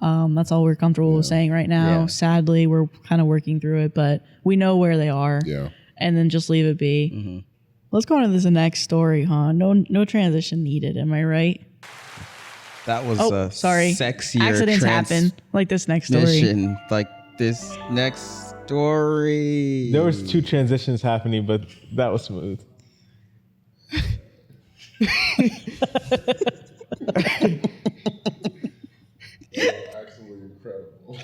That's all we're comfortable with saying right now. Yeah. Sadly, we're kind of working through it, but we know where they are. Yeah. And then just leave it be. Let's go on to this next story, huh? No transition needed. Am I right? That was sorry. Sexier accidents happen. Like this next story. Like this next story. There was 2 transitions happening, but that was smooth. Absolutely incredible.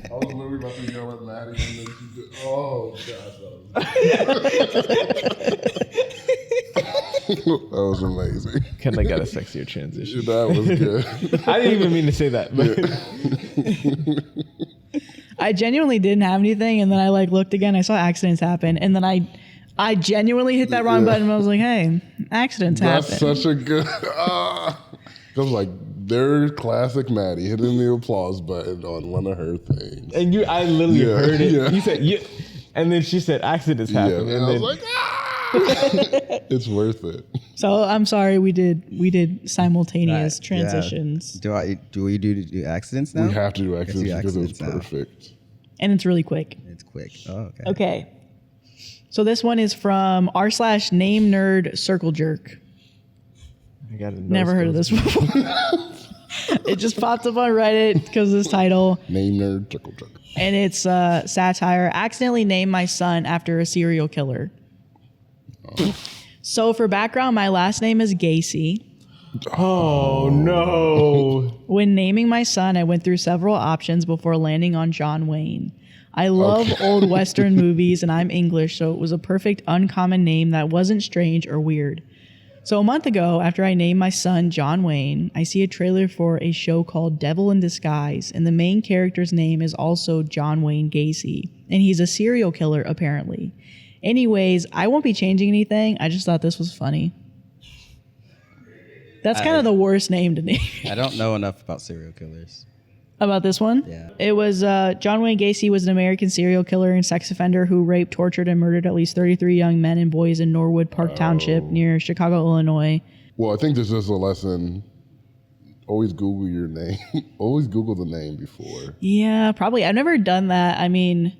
I was literally about to yell at Madi, and then she did. Oh gosh, that was amazing. Kind of got a sexier transition. That was good. I didn't even mean to say that. But I genuinely didn't have anything, and then I like looked again. I saw accidents happen, and then I genuinely hit that wrong button, and I was like, hey, accidents happen. That's such a good... I was like, there's classic Madi hitting the applause button on one of her things. And I literally heard it. Yeah. You said, and then she said, accidents happen. And I was like, it's worth it. So I'm sorry, we did simultaneous transitions. Yeah. Do we do accidents now? We have to do accidents because it was perfect. And it's really quick. It's quick. Oh, okay. Okay. So this one is from r/name nerd circle jerk. I got it. Never heard of this before. It just popped up on Reddit because of this title. Name nerd circle jerk. And it's satire. Accidentally named my son after a serial killer. Oh. So for background, my last name is Gacy. Oh no. When naming my son, I went through several options before landing on John Wayne. I love old Western movies, and I'm English, so it was a perfect uncommon name that wasn't strange or weird. So a month ago, after I named my son John Wayne, I see a trailer for a show called Devil in Disguise, and the main character's name is also John Wayne Gacy, and he's a serial killer apparently. Anyways, I won't be changing anything. I just thought this was funny. That's kind of the worst name to name. I don't know enough about serial killers. About this one? Yeah. It was John Wayne Gacy was an American serial killer and sex offender who raped, tortured, and murdered at least 33 young men and boys in Norwood Park Township near Chicago, Illinois. Well, I think this is a lesson. Always Google your name. Always Google the name before. Yeah, probably. I've never done that. I mean,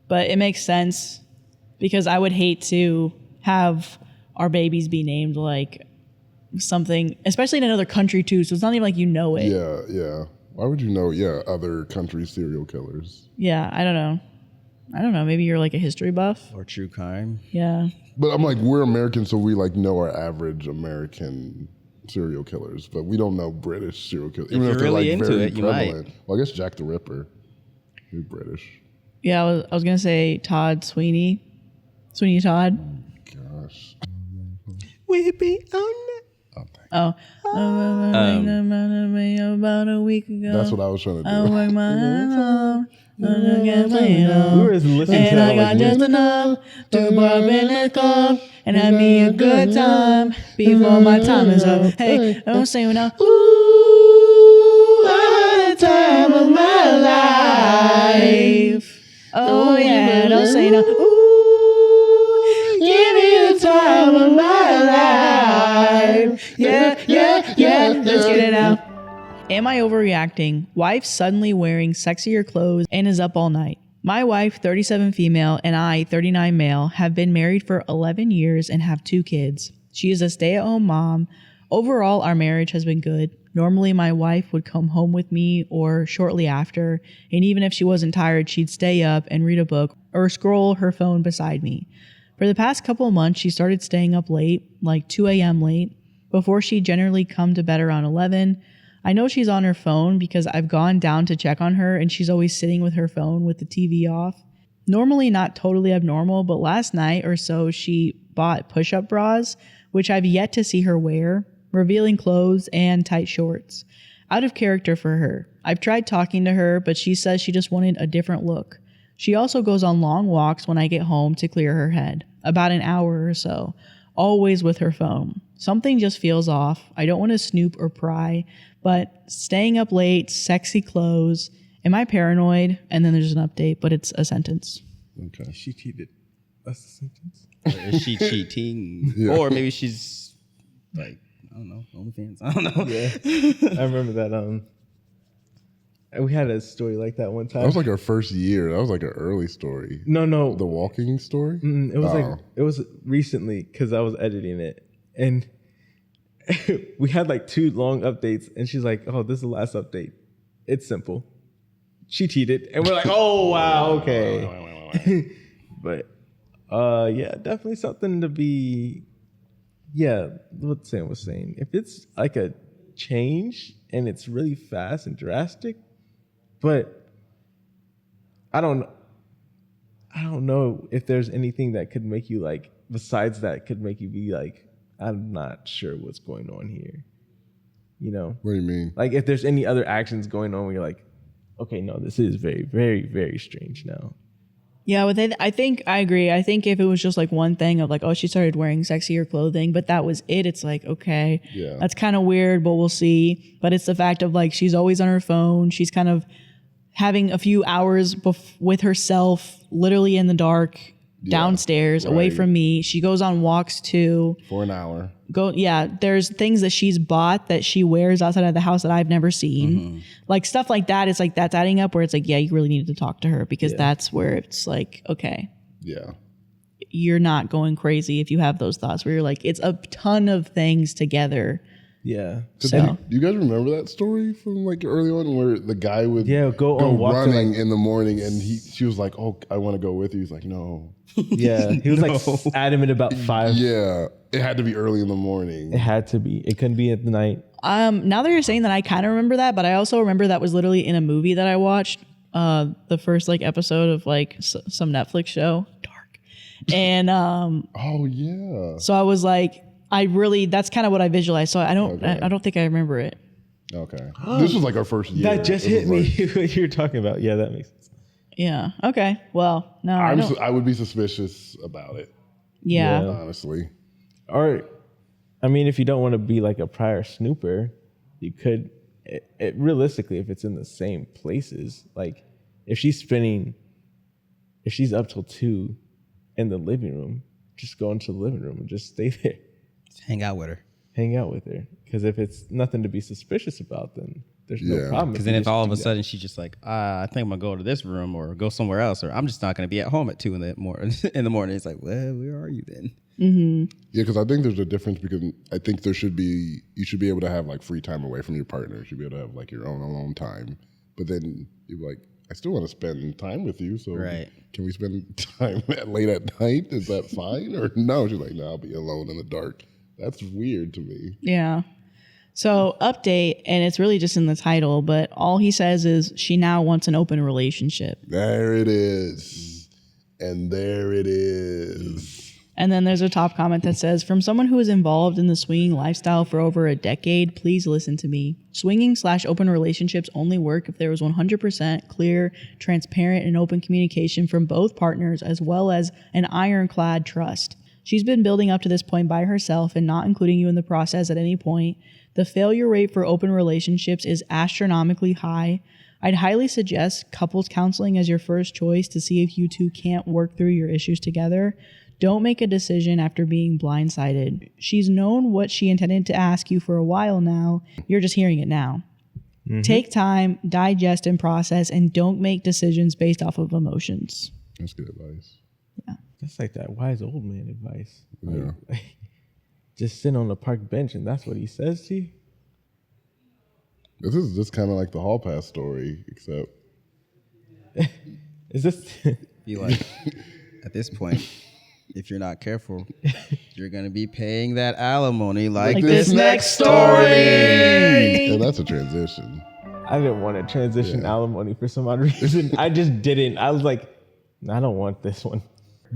but it makes sense because I would hate to have our babies be named like something, especially in another country too. So it's not even like you know it. Yeah, yeah. Why would you know, other country serial killers? Yeah, I don't know. Maybe you're like a history buff. Or true crime. Yeah. But I'm like, we're Americans, so we like know our average American serial killers, but we don't know British serial killers. Even if you're really into it, you might. Well, I guess Jack the Ripper. He's British. Yeah, I was going to say Todd Sweeney. Sweeney Todd. Gosh. We be on it. Oh. About a week ago. That's what I was trying to do. I work my ass off. We were listening to And that I got just enough to pop in the club and have me a good time before my time is up. Hey, don't say it now. Ooh, I had the time of my life. Oh yeah, don't say no. Ooh, give me the time of my life. Yeah, let's get it out. Am I overreacting? Wife suddenly wearing sexier clothes and is up all night. My wife, 37 female, and I, 39 male, have been married for 11 years and have 2 kids. She is a stay-at-home mom. Overall, our marriage has been good. Normally, my wife would come home with me or shortly after, and even if she wasn't tired, she'd stay up and read a book or scroll her phone beside me. For the past couple of months, she started staying up late, like 2 a.m. late, before she'd generally come to bed around 11. I know she's on her phone because I've gone down to check on her and she's always sitting with her phone with the TV off. Normally not totally abnormal, but last night or so she bought push-up bras, which I've yet to see her wear, revealing clothes and tight shorts. Out of character for her. I've tried talking to her, but she says she just wanted a different look. She also goes on long walks when I get home to clear her head, about an hour or so, always with her phone. Something just feels off. I don't want to snoop or pry, but staying up late, sexy clothes. Am I paranoid? And then there's an update, but it's a sentence. Okay. She cheated. That's the sentence. Or is she cheating? Yeah. Or maybe she's like, I don't know, OnlyFans. I don't know. Yeah. I remember that. We had a story like that one time. That was like our first year. That was like an early story. No. The walking story? It was it was recently because I was editing it. And we had like 2 long updates. And she's like, oh, this is the last update. It's simple. She cheated. And we're like, oh, wow, okay. But yeah, definitely something to be, what Sam was saying. If it's like a change and it's really fast and drastic, but I don't know if there's anything that could make you like, besides that could make you be like, I'm not sure what's going on here. You know? What do you mean? Like if there's any other actions going on where you're like, okay, no, this is very, very, very strange now. Yeah, but I think I agree. I think if it was just like one thing of like, oh, she started wearing sexier clothing, but that was it. It's like, okay, that's kind of weird, but we'll see. But it's the fact of like, she's always on her phone. She's kind of having a few hours with herself, literally in the dark, downstairs, away from me. She goes on walks too. For an hour. There's things that she's bought that she wears outside of the house that I've never seen. Mm-hmm. Like stuff like that. It's like that's adding up where it's like, yeah, you really needed to talk to her because that's where it's like, okay. Yeah. You're not going crazy if you have those thoughts where you're like, it's a ton of things together. Yeah. So, do you guys remember that story from like early on where the guy would go running in the morning and she was like, oh, I want to go with you. He's like, no. Yeah. He was like adamant about 5. Yeah. It had to be early in the morning. It had to be. It couldn't be at the night. Now that you're saying that, I kind of remember that, but I also remember that was literally in a movie that I watched. The first like episode of like some Netflix show, Dark. And oh yeah. So I was like, that's kind of what I visualized. So I don't think I remember it. Okay. This was like our first year. That just hit me what you're talking about. Yeah, that makes sense. Yeah. Okay. Well, no, I would be suspicious about it. Yeah. Honestly. Or, I mean, if you don't want to be like a prior snooper, you could, realistically, if it's in the same places, like if she's up till 2 in the living room, just go into the living room and just stay there. Just hang out with her. Because if it's nothing to be suspicious about, then there's no problem. Because then if all of a sudden she's just like, I think I'm going to go to this room or go somewhere else, or I'm just not going to be at home at 2 in the morning. It's like, well, where are you then? Mm-hmm. Yeah, because I think there's a difference because I think you should be able to have like free time away from your partner. You should be able to have like your own alone time. But then you're like, I still want to spend time with you. So can we spend time late at night? Is that fine? Or no? She's like, no, I'll be alone in the dark. That's weird to me. Yeah. So update, and it's really just in the title, but all he says is she now wants an open relationship. There it is. And there it is. And then there's a top comment that says, from someone who is involved in the swinging lifestyle for over a decade, please listen to me. Swinging/open relationships only work if there was 100% clear, transparent, and open communication from both partners, as well as an ironclad trust. She's been building up to this point by herself and not including you in the process at any point. The failure rate for open relationships is astronomically high. I'd highly suggest couples counseling as your first choice to see if you two can't work through your issues together. Don't make a decision after being blindsided. She's known what she intended to ask you for a while now. You're just hearing it now. Mm-hmm. Take time, digest and process, and don't make decisions based off of emotions. That's good advice. Yeah. That's like that wise old man advice. Yeah. Like, just sit on the park bench and that's what he says to you? This is just kind of like the hall pass story, except... Is this... Be like, at this point... If you're not careful, you're going to be paying that alimony like this next story. Yeah, that's a transition. I didn't want to transition alimony for some odd reason. I just didn't. I was like, I don't want this one.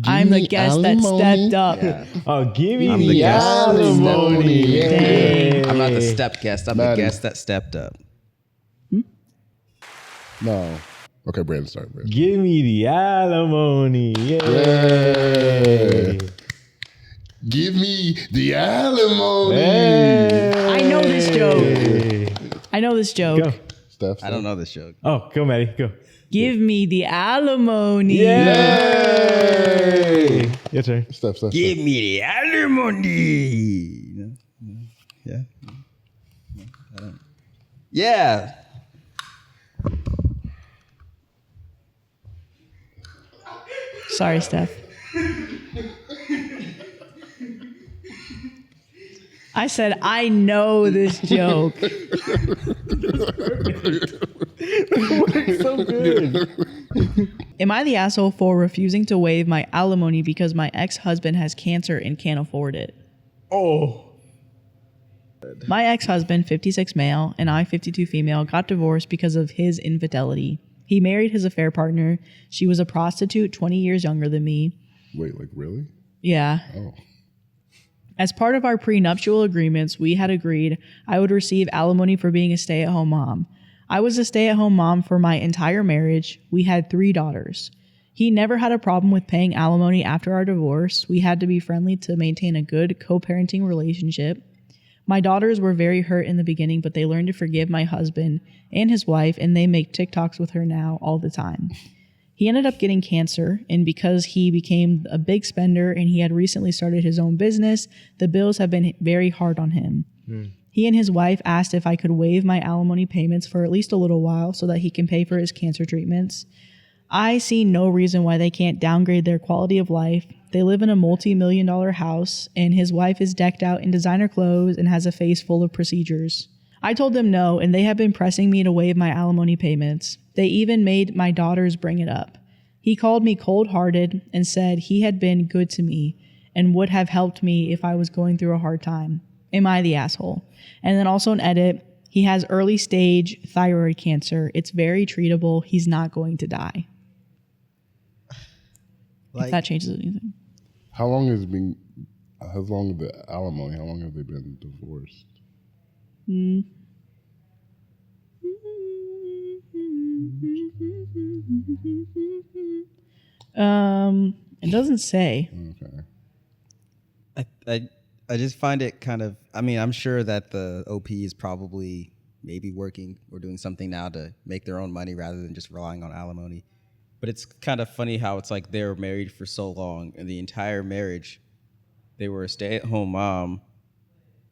I'm the guest that stepped up. Yeah. Oh, give me the alimony. Yeah. I'm not the step guest. I'm the guest that stepped up. No. Okay, Brandon, start. Brandon. Give me the alimony. Yay. Give me the alimony. Hey. I know this joke. Go. Steph. I don't know this joke. Oh, go, Maddie. Go. Give me the alimony. Yay. Your turn. Steph. Give me the alimony. Yeah. Yeah. Sorry, Steph. I said, I know this joke. It's so good. Am I the asshole for refusing to waive my alimony because my ex-husband has cancer and can't afford it? Oh. My ex-husband, 56 male, and I, 52 female, got divorced because of his infidelity. He married his affair partner. She was a prostitute 20 years younger than me. Wait, like really? Yeah. Oh. As part of our prenuptial agreements, we had agreed I would receive alimony for being a stay-at-home mom. I was a stay-at-home mom for my entire marriage. We had 3 daughters. He never had a problem with paying alimony after our divorce. We had to be friendly to maintain a good co-parenting relationship. My daughters were very hurt in the beginning, but they learned to forgive my husband and his wife, and they make TikToks with her now all the time. He ended up getting cancer, and because he became a big spender and he had recently started his own business, the bills have been very hard on him. He and his wife asked if I could waive my alimony payments for at least a little while so that he can pay for his cancer treatments. I see no reason why they can't downgrade their quality of life. They live in a multi-million-dollar house, and his wife is decked out in designer clothes and has a face full of procedures. I told them no, and they have been pressing me to waive my alimony payments. They even made my daughters bring it up. He called me cold-hearted and said he had been good to me and would have helped me if I was going through a hard time. Am I the asshole? And then also an edit. He has early stage thyroid cancer. It's very treatable. He's not going to die. If that changes anything. How long has it been? How long of the alimony? How long have they been divorced? It doesn't say. Okay. I just find it kind of. I mean, I'm sure that the OP is probably maybe working or doing something now to make their own money rather than just relying on alimony. But it's kind of funny how it's like they were married for so long, and the entire marriage, they were a stay-at-home mom.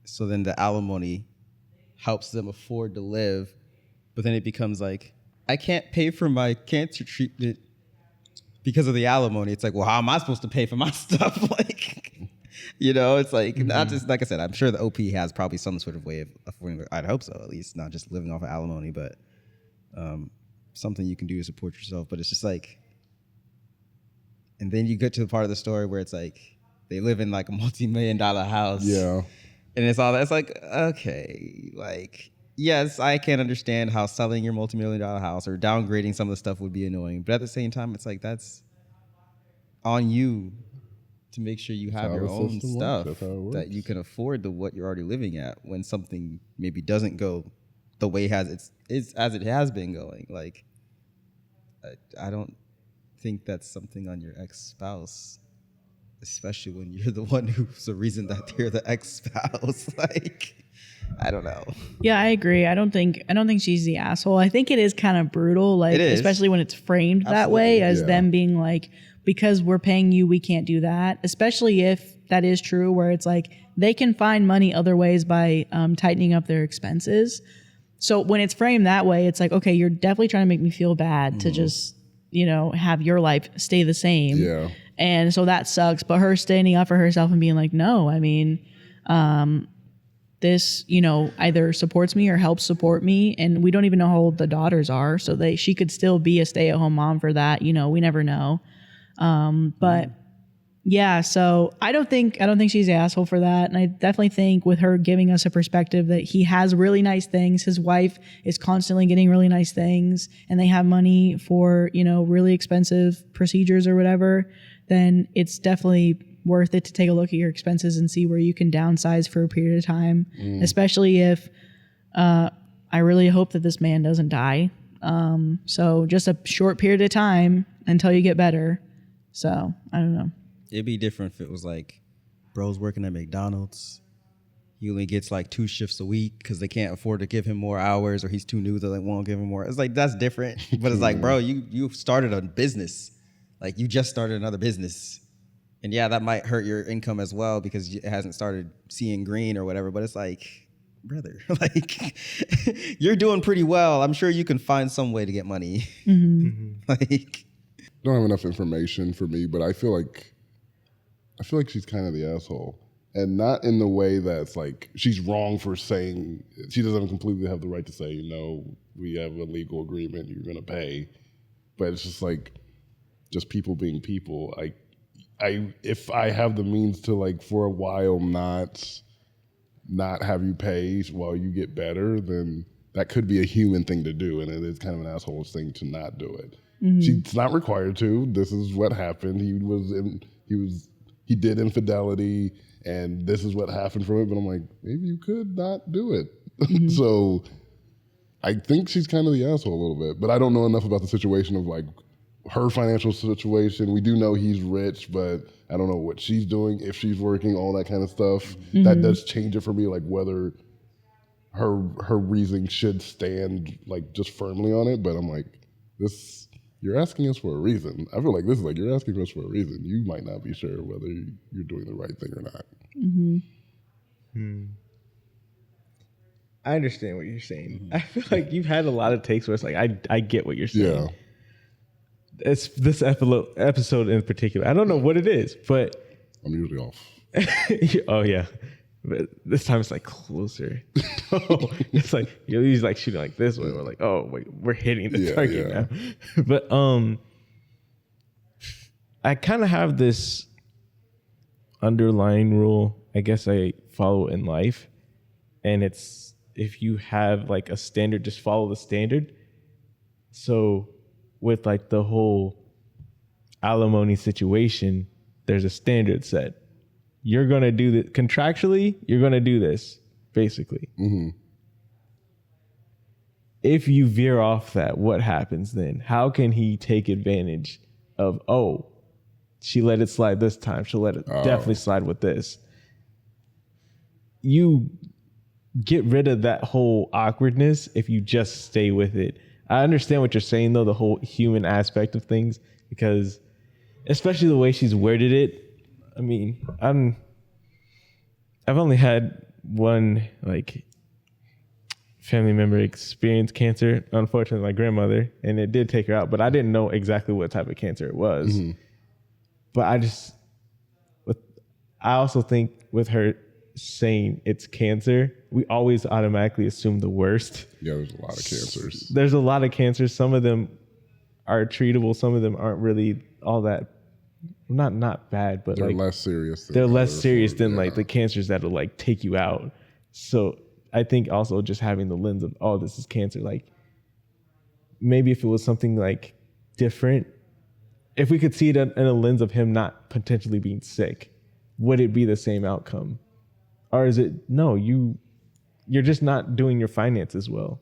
So then the alimony helps them afford to live, but then it becomes like, I can't pay for my cancer treatment because of the alimony. It's like, well, how am I supposed to pay for my stuff? Like, you know, it's like, not just, like I said, I'm sure the OP has probably some sort of way of affording, I'd hope so, at least, not just living off of alimony, but something you can do to support yourself. But it's just like, and then you get to the part of the story where it's like, they live in like a multi-million-dollar house. Yeah. And it's all that. It's like, okay, like, yes, I can understand how selling your multi-million-dollar house or downgrading some of the stuff would be annoying. But at the same time, it's like, that's on you to make sure you have your own stuff that you can afford what you're already living at when something maybe doesn't go the way it's as it has been going. Like, I don't think that's something on your ex-spouse, especially when you're the one who's the reason that they're the ex-spouse. Like, I don't know. Yeah, I agree. I don't think she's the asshole. I think it is kind of brutal, like, especially when it's framed that way as them being like, because we're paying you, we can't do that. Especially if that is true, where it's like they can find money other ways by tightening up their expenses. So when it's framed that way, it's like, okay, you're definitely trying to make me feel bad to just, you know, have your life stay the same. Yeah. And so that sucks. But her standing up for herself and being like, no, I mean, this, you know, either supports me or helps support me. And we don't even know how old the daughters are. So she could still be a stay-at-home mom for that. You know, we never know. But yeah, so I don't think she's the asshole for that. And I definitely think with her giving us a perspective that he has really nice things. His wife is constantly getting really nice things and they have money for, you know, really expensive procedures or whatever, then it's definitely worth it to take a look at your expenses and see where you can downsize for a period of time, especially if, I really hope that this man doesn't die. So just a short period of time until you get better. So I don't know. It'd be different if it was like, bro's working at McDonald's. He only gets like 2 shifts a week because they can't afford to give him more hours, or he's too new that they won't give him more. It's like, that's different. But it's like, bro, you started a business. Like, you just started another business. And yeah, that might hurt your income as well because it hasn't started seeing green or whatever. But it's like, brother, like, you're doing pretty well. I'm sure you can find some way to get money. Like, don't have enough information for me, but I feel like she's kind of the asshole, and not in the way that's like she's wrong for saying she doesn't completely have the right to say, you know, we have a legal agreement, you're gonna pay, but it's just like, just people being people. If I have the means to, like, for a while not have you pay while you get better, then that could be a human thing to do, and it is kind of an asshole thing to not do it. She's not required to. This is what happened. He did infidelity, and this is what happened from it. But I'm like, maybe you could not do it. So I think she's kind of the asshole a little bit, but I don't know enough about the situation of, like, her financial situation. We do know he's rich, but I don't know what she's doing, if she's working, all that kind of stuff. That does change it for me, like whether her reasoning should stand, like, just firmly on it. But I'm like, you're asking us for a reason. I feel like this is like, you're asking us for a reason. You might not be sure whether you're doing the right thing or not. I understand what you're saying. I feel like you've had a lot of takes where it's like, I get what you're saying. Yeah. It's this episode in particular. I don't know what it is, but I'm usually off. Oh yeah, but this time it's like closer. It's like he's like shooting like this way. We're like, oh wait, we're hitting the target now. But I kind of have this underlying rule, I guess I follow in life, and it's, if you have like a standard, just follow the standard. So with like the whole alimony situation, there's a standard set. you're going to do this contractually. You're going to do this basically. Mm-hmm. If you veer off that, what happens then? How can he take advantage of, oh, she let it slide this time. She'll let it definitely slide with this. You get rid of that whole awkwardness if you just stay with it. I understand what you're saying, though, the whole human aspect of things, because especially the way she's worded it. I mean, I've only had one like family member experience cancer, unfortunately, my grandmother, and it did take her out, but I didn't know exactly what type of cancer it was. Mm-hmm. But I also think with her saying it's cancer, we always automatically assume the worst. Yeah, there's a lot of cancers. There's a lot of cancers. Some of them are treatable. Some of them aren't really all that, not bad, but they're like less serious. They're less serious than like the cancers that'll like take you out. So I think also just having the lens of, oh, this is cancer. Like maybe if it was something like different, if we could see it in a lens of him not potentially being sick, would it be the same outcome? Or is it, no, you're just not doing your finances well.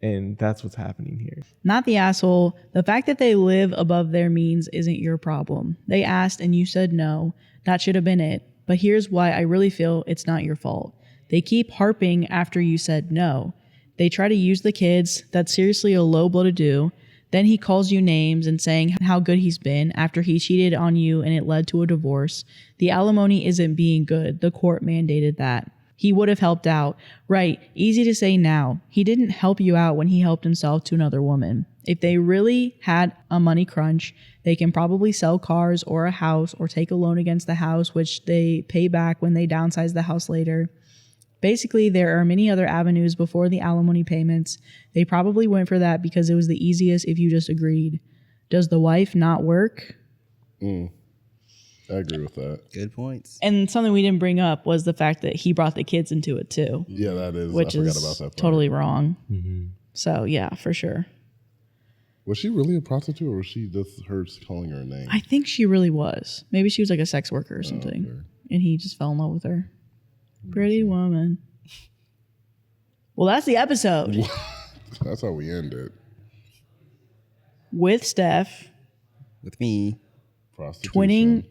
And that's what's happening here. Not the asshole. The fact that they live above their means isn't your problem. They asked and you said no. That should have been it. But here's why I really feel it's not your fault. They keep harping after you said no. They try to use the kids. That's seriously a low blow to do. Then he calls you names and saying how good he's been after he cheated on you and it led to a divorce. The alimony isn't being good. The court mandated that. He would have helped out. Right, easy to say now. He didn't help you out when he helped himself to another woman. If they really had a money crunch, they can probably sell cars or a house or take a loan against the house, which they pay back when they downsize the house later. Basically, there are many other avenues before the alimony payments. They probably went for that because it was the easiest if you just agreed. Does the wife not work? I agree with that. Good points. And something we didn't bring up was the fact that he brought the kids into it too. Yeah, that is. Which I forgot is about that part. totally wrong. Mm-hmm. So yeah, for sure. Was she really a prostitute, or was she just her calling her a name? I think she really was. Maybe she was like a sex worker or something, and he just fell in love with her. Pretty woman. Well, that's the episode. That's how we end it. With Steph. With me. Prostitution. Twinning.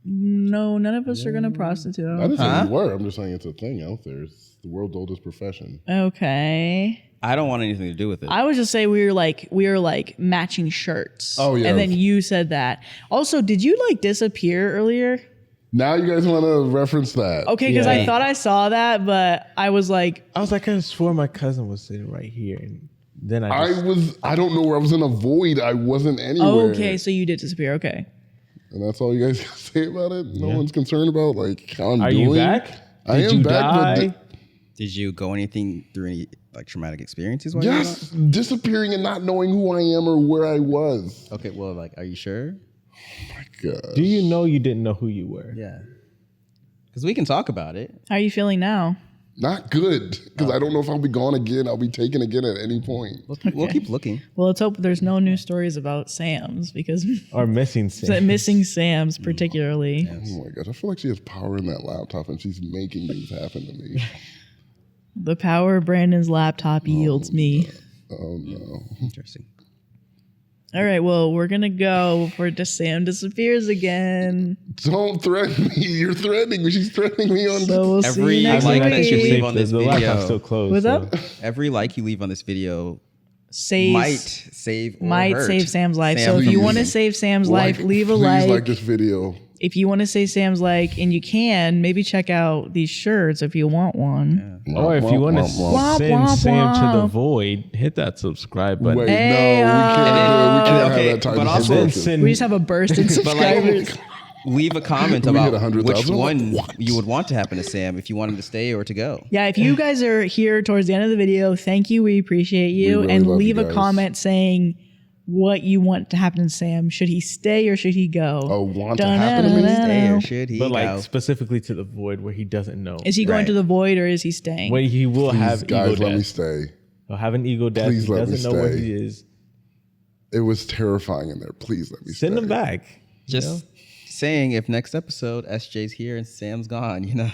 No, none of us are going to prostitute. I didn't say you were. I'm just saying it's a thing out there. It's the world's oldest profession. Okay. I don't want anything to do with it. I was just saying we were like matching shirts. Oh, yeah. And then you said that. Also, did you like disappear earlier? Now you guys want to reference that. Okay, because I thought I saw that, but I was like... I could have swore my cousin was sitting right here. And then I don't know where I was in a void. I wasn't anywhere. Okay, so you did disappear. Okay. And that's all you guys can say about it? No one's concerned about like how I'm doing? Are you back? I am back. Did you go through any like traumatic experiences? Yes, disappearing and not knowing who I am or where I was. Okay, well, like, are you sure? Oh my God. Do you know you didn't know who you were? Yeah. Because we can talk about it. How are you feeling now? Not good, because I don't know if I'll be gone again. I'll be taken again at any point. We'll keep looking. Well, let's hope there's no new stories about Sam's because... Or missing Sam's. Missing Sam's particularly. Yes. Oh my gosh, I feel like she has power in that laptop and she's making things happen to me. The power of Brandon's laptop yields me. Oh no. Interesting. All right, well, we're going to go before Sam disappears again. Don't threaten me. You're threatening me. She's threatening me on So we'll see you next like week. that you leave on this the video. laptop's still closed. What's up? Every like you leave on this video Saves, might save or might hurt save Sam's life. Sam, So if you please. want to save Sam's life, leave a please like. like this video. If you want to save Sam's like, and you can, maybe check out these shirts if you want one. Yeah. Or if you want to send Sam to the void, hit that subscribe button. Wait, Hey, no, we can't okay, have that type but of also- subscription. We just have a burst in subscribers. leave a comment We hit about 100,000? which one What? you would want to happen to Sam if you want him to stay or to go. Yeah, if you guys are here towards the end of the video, thank you. We appreciate you. We really and love leave you a guys. comment saying what you want to happen to Sam. Should he stay or should he go? Oh, want to happen to me? Stay or should he But like go? specifically to the void where he doesn't know. Is he going Right. to the void or is he staying? Where he will Please, have guys, ego let me death. stay. He'll have an ego death. Please He let me doesn't know where stay. he is. It was terrifying in there. Please let me Send stay. him back. Just saying if next episode SJ's here and Sam's gone, you know.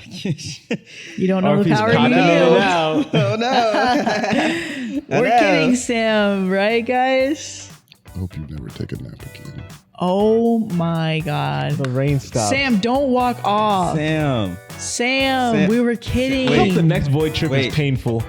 You don't know Or if the he's power you popping in and wield. out. Oh no. We're kidding, Sam, right, guys? I hope you never take a nap again. Oh my God. The rain stopped. Sam, don't walk off. Sam. Sam, we were kidding. I hope the next void trip Wait. is painful.